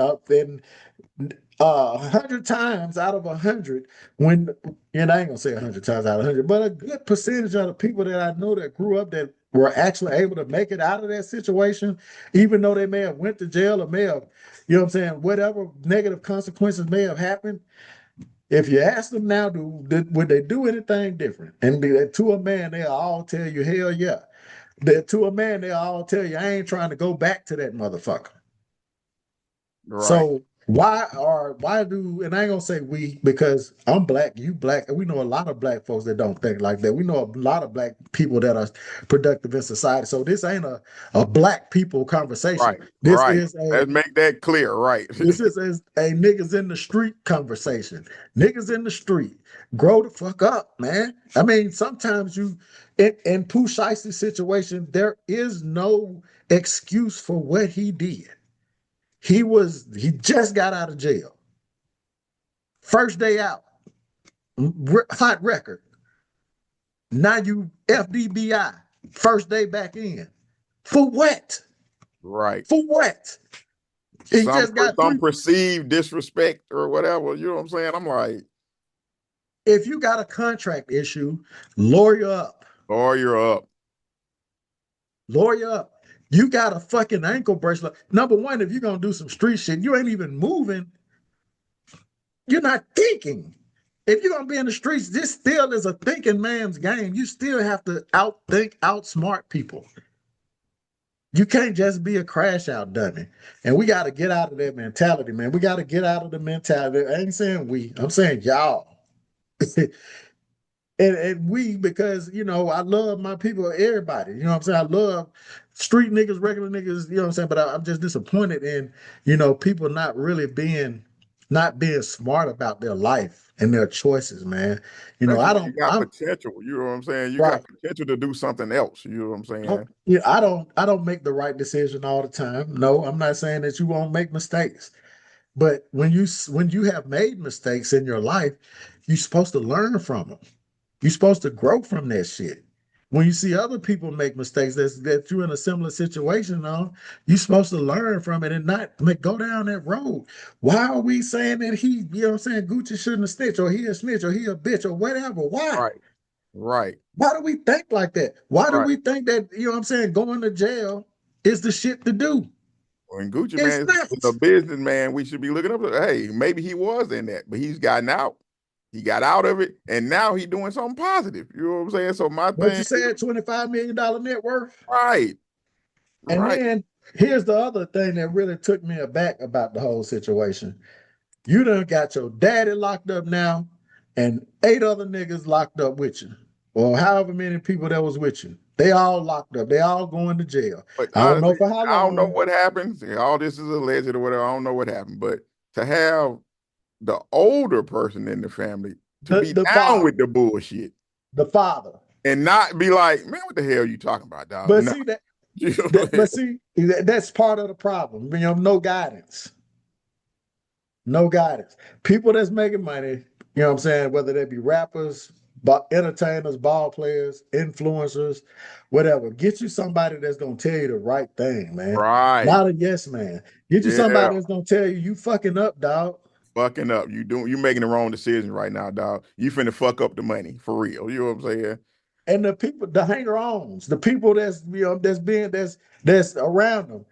S2: 100 times out of 100, when, and I ain't gonna say 100 times out of 100, but a good percentage of the people that I know that grew up that were actually able to make it out of that situation, even though they may have went to jail or may have, you know what I'm saying, whatever negative consequences may have happened. If you ask them now, would they do anything different? And to a man, they'll all tell you, hell yeah. To a man, they'll all tell you, I ain't trying to go back to that motherfucker.
S1: Right.
S2: So why do, and I ain't gonna say we, because I'm black, you black, and we know a lot of black folks that don't think like that. We know a lot of black people that are productive in society. So this ain't a black people conversation.
S1: Right.
S2: This
S1: Right.
S2: is a
S1: Let's make that clear. Right.
S2: this is a niggas in the street conversation. Niggas in the street. Grow the fuck up, man. I mean, sometimes in Pooh Shiesty's situation, there is no excuse for what he did. He just got out of jail. First day out, hot record. Now you FDBI. First day back in. For what?
S1: Right.
S2: For what? He
S1: Some
S2: just got
S1: some
S2: three.
S1: perceived disrespect or whatever. You know what I'm saying? I'm like,
S2: If you got a contract issue, lawyer up.
S1: oh, you're up.
S2: Lawyer up. You got a fucking ankle bracelet. Number one, if you're gonna do some street shit, you ain't even moving. You're not thinking. If you're gonna be in the streets, this still is a thinking man's game. You still have to outthink, outsmart people. You can't just be a crash out dummy. And we got to get out of that mentality, man. We got to get out of the mentality. I ain't saying we, I'm saying y'all. And we, because I love my people, everybody. You know what I'm saying? I love street niggas, regular niggas, you know what I'm saying? But I'm just disappointed in, people not being smart about their life and their choices, man.
S1: Especially
S2: I
S1: when you
S2: don't,
S1: got potential. You know what I'm saying? You got
S2: right.
S1: potential to do something else. You know what I'm saying?
S2: Yeah, I don't make the right decision all the time. No, I'm not saying that you won't make mistakes. But when you have made mistakes in your life, you're supposed to learn from them. You're supposed to grow from that shit. When you see other people make mistakes that you're in a similar situation on, you're supposed to learn from it and not go down that road. Why are we saying that Gucci shouldn't have snitched, or he a snitch, or he a bitch, or whatever? Why?
S1: Right. Right.
S2: Why do we think like that? Why do
S1: Right.
S2: we think that, going to jail is the shit to do?
S1: When Gucci
S2: It's
S1: Man
S2: not.
S1: is a businessman, we should be looking up. Hey, maybe he was in that, but he's gotten out. He got out of it, and now he's doing something positive. You know what I'm saying? So my
S2: What
S1: thing
S2: you
S1: is,
S2: said, $25 million net worth?
S1: right,
S2: And
S1: right.
S2: then here's the other thing that really took me aback about the whole situation. You done got your daddy locked up now, and 8 other niggas locked up with you, or however many people that was with you. They all locked up. They all going to jail.
S1: But
S2: I don't know
S1: honestly,
S2: for how
S1: I don't know
S2: long.
S1: what happened. All this is alleged or whatever. I don't know what happened. But to have the older person in the family to
S2: The
S1: be
S2: the
S1: down
S2: father,
S1: with the bullshit
S2: the father.
S1: and not be like, man, what the hell are you talking about, dog?
S2: But
S1: No.
S2: see that,
S1: You know what
S2: that
S1: I'm
S2: but see that's part of the problem. No guidance. No guidance. People that's making money, whether they be rappers, entertainers, ball players, influencers, whatever. Get you somebody that's gonna tell you the right thing, man.
S1: Right.
S2: Not a yes man. Get you
S1: Yeah.
S2: somebody that's gonna tell you fucking up, dog.
S1: Fucking up. You making the wrong decision right now, dog. You finna fuck up the money for real. You know what I'm saying?
S2: And the people, the hanger-ons, the people that's around them.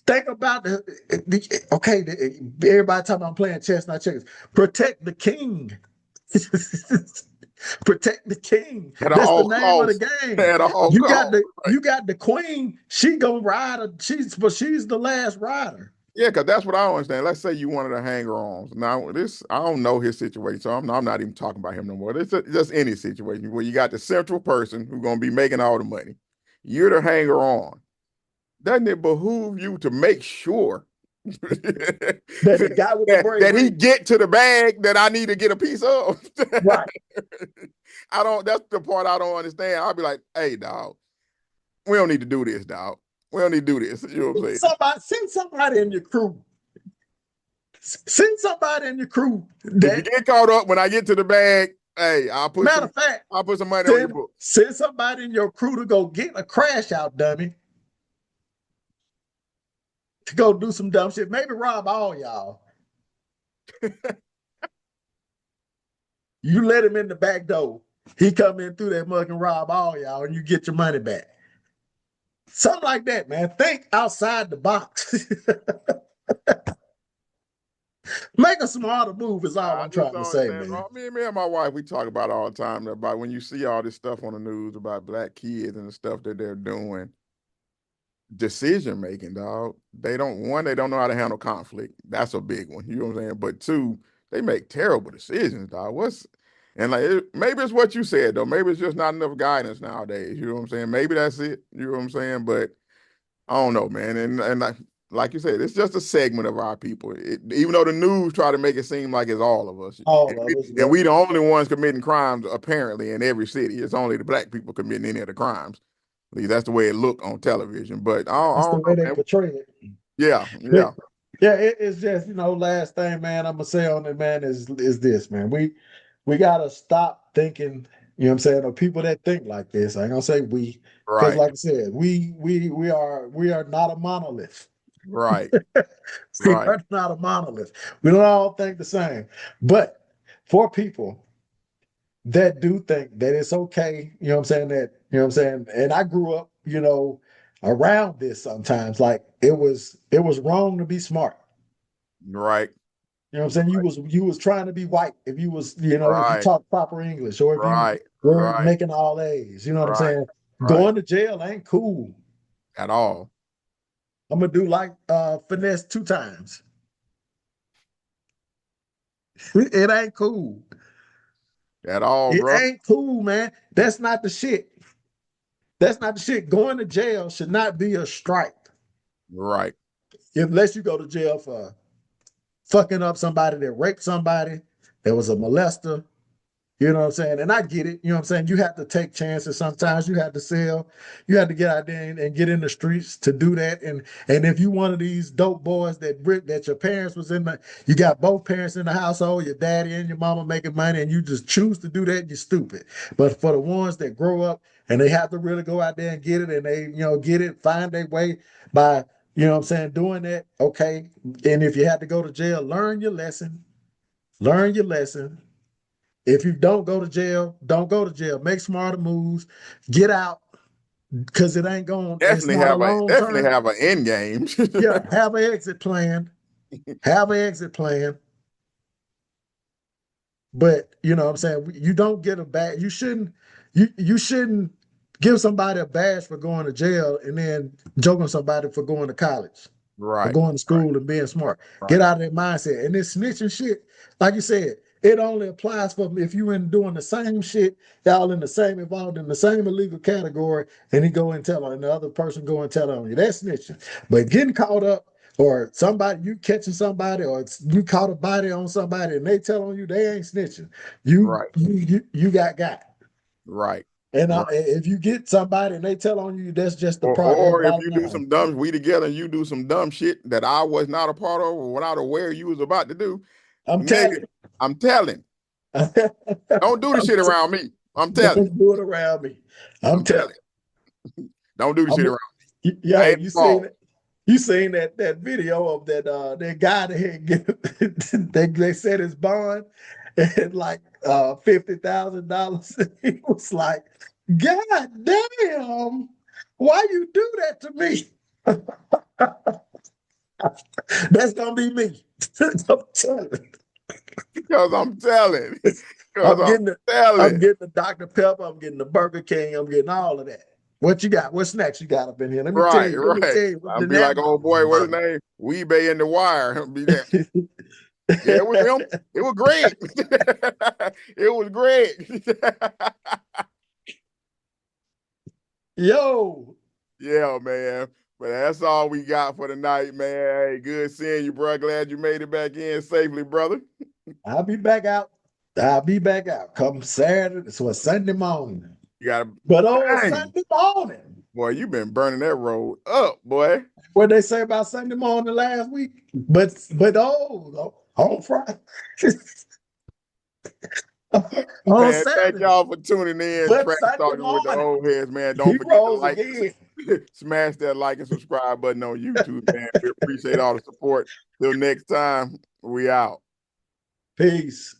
S2: Think about everybody talking about playing chess, not checkers. Protect the king. Protect the king.
S1: At
S2: That's the
S1: all
S2: name of the
S1: costs.
S2: game.
S1: At all
S2: You got
S1: costs.
S2: the
S1: Right.
S2: you got the queen. She gonna ride. She's the last rider.
S1: Yeah, because that's what I don't understand. Let's say you wanted a hanger-ons. Now, this I don't know his situation, so I'm not even talking about him no more. It's just any situation where you got the central person who's gonna be making all the money. You're the hanger-on. Doesn't it behoove you to make sure
S2: That the guy with the
S1: that he
S2: bravery.
S1: get to the bag that I need to get a piece of?
S2: Right.
S1: I don't. That's the part I don't understand. I'll be like, "Hey, dog, we don't need to do this, dog. We don't need to do this." You know what I'm saying?
S2: Send somebody in your crew. Send somebody in your crew
S1: If you
S2: that,
S1: get caught up when I get to the bag, hey,
S2: matter of fact,
S1: I'll put some money on your book.
S2: send somebody in your crew to go get a crash out dummy, to go do some dumb shit. Maybe rob all y'all. You let him in the back door. He come in through that mug and rob all y'all, and you get your money back. Something like that, man. Think outside the box. Make a smarter move is all
S1: I
S2: I'm
S1: just
S2: trying to
S1: don't
S2: say,
S1: understand.
S2: man.
S1: Me and my wife, we talk about it all the time about when you see all this stuff on the news about black kids and the stuff that they're doing. Decision making, dog. They don't know how to handle conflict. That's a big one. You know what I'm saying? But two, they make terrible decisions, dog. Maybe it's what you said though. Maybe it's just not enough guidance nowadays. You know what I'm saying? Maybe that's it. You know what I'm saying? But I don't know, man. And like you said, it's just a segment of our people. Even though the news try to make it seem like it's all of us,
S2: All of us,
S1: and
S2: yep.
S1: we the only ones committing crimes apparently in every city. It's only the black people committing any of the crimes. At least that's the way it looked on television. But I
S2: That's the
S1: don't
S2: way
S1: know,
S2: they
S1: man.
S2: portray it.
S1: Yeah,
S2: But
S1: yeah,
S2: yeah, it's just, last thing, man, I'm gonna say on it, man, is this, man. We gotta stop thinking, you know what I'm saying, of people that think like this. I ain't gonna say we, because
S1: right,
S2: like I said, we are not a monolith.
S1: right,
S2: We
S1: right,
S2: are not a monolith. We don't all think the same. But for people that do think that it's okay, and I grew up, around this sometimes. Like it was wrong to be smart.
S1: right,
S2: You know what I'm saying? You was trying to be white if you was, if you
S1: right,
S2: talk proper English or if you
S1: right,
S2: were
S1: right,
S2: making all A's, you know what I'm
S1: right,
S2: saying?
S1: right.
S2: Going to jail ain't cool.
S1: At all,
S2: I'm gonna do like finesse 2 times. It ain't cool.
S1: at all,
S2: It
S1: bro.
S2: ain't cool, man. That's not the shit. That's not the shit. Going to jail should not be a strike.
S1: Right,
S2: Unless you go to jail for fucking up somebody that raped somebody, that was a molester. You know what I'm saying? And I get it. You know what I'm saying? You have to take chances. Sometimes you have to sell. You have to get out there and get in the streets to do that. And if you one of these dope boys that your parents was you got both parents in the household, your daddy and your mama making money, and you just choose to do that, you're stupid. But for the ones that grow up and they have to really go out there and get it, and they, get it, find their way by, what I'm saying, doing that, okay. And if you have to go to jail, learn your lesson. Learn your lesson. If you don't go to jail, don't go to jail. Make smarter moves. Get out because it's not a long
S1: definitely
S2: term.
S1: have an end game.
S2: Yeah, have an exit plan. Have an exit plan. But you know what I'm saying? You don't get a badge. You shouldn't give somebody a badge for going to jail and then joking somebody for going to college, for
S1: Right,
S2: going to
S1: right,
S2: school and being smart. Get
S1: right,
S2: out of that mindset. And this snitching shit, like you said, it only applies for if you in doing the same shit, y'all involved in the same illegal category, and he go and tell on, and the other person go and tell on you. That's snitching. But getting caught up, or somebody you catching somebody, or you caught a body on somebody and they tell on you, they ain't snitching. You
S1: right,
S2: you got.
S1: right,
S2: And
S1: right.
S2: if you get somebody and they tell on you, that's just the
S1: Or if
S2: bottom
S1: you do
S2: line.
S1: some dumb, we together and you do some dumb shit that I was not a part of or not aware you was about to do,
S2: I'm
S1: nigga,
S2: telling
S1: I'm telling,
S2: you.
S1: don't do the shit around me. I'm telling
S2: Don't do it around me.
S1: you.
S2: I'm
S1: I'm telling
S2: telling
S1: you. Don't do the
S2: you.
S1: shit around me. I
S2: Yo,
S1: ain't involved.
S2: you seen that video of that guy that had they set his bond at like $50,000. He was like, God damn, why you do that to me? That's gonna be me. I'm telling you.
S1: Because I'm telling. Because
S2: I'm
S1: I'm
S2: getting the I'm
S1: telling.
S2: getting the Dr. Pepper, I'm getting the Burger King, I'm getting all of that. What you got? What snacks you got up in here?
S1: Right,
S2: Let me
S1: right.
S2: tell you what
S1: I'll
S2: the
S1: be like, oh boy, what's his
S2: burger.
S1: name? Weebay in the Wire. Be there. Yeah, it was him. It was great. It was great.
S2: Yo,
S1: Yeah, man. But that's all we got for tonight, man. Hey, good seeing you, bro. Glad you made it back in safely, brother.
S2: I'll be back out. I'll be back out come Saturday, so it's Sunday morning.
S1: You gotta
S2: But oh,
S1: dang.
S2: Sunday morning.
S1: Boy, you been burning that road up, boy.
S2: What they say about Sunday morning last week? On Friday. On
S1: Man, thank
S2: Saturday.
S1: y'all for tuning in.
S2: But
S1: Trash
S2: Sunday
S1: talking with the
S2: morning,
S1: old heads, man.
S2: he
S1: Don't forget to
S2: rose
S1: like,
S2: again.
S1: smash that like and subscribe button on YouTube, man. We appreciate all the support. Till next time, we out.
S2: Peace.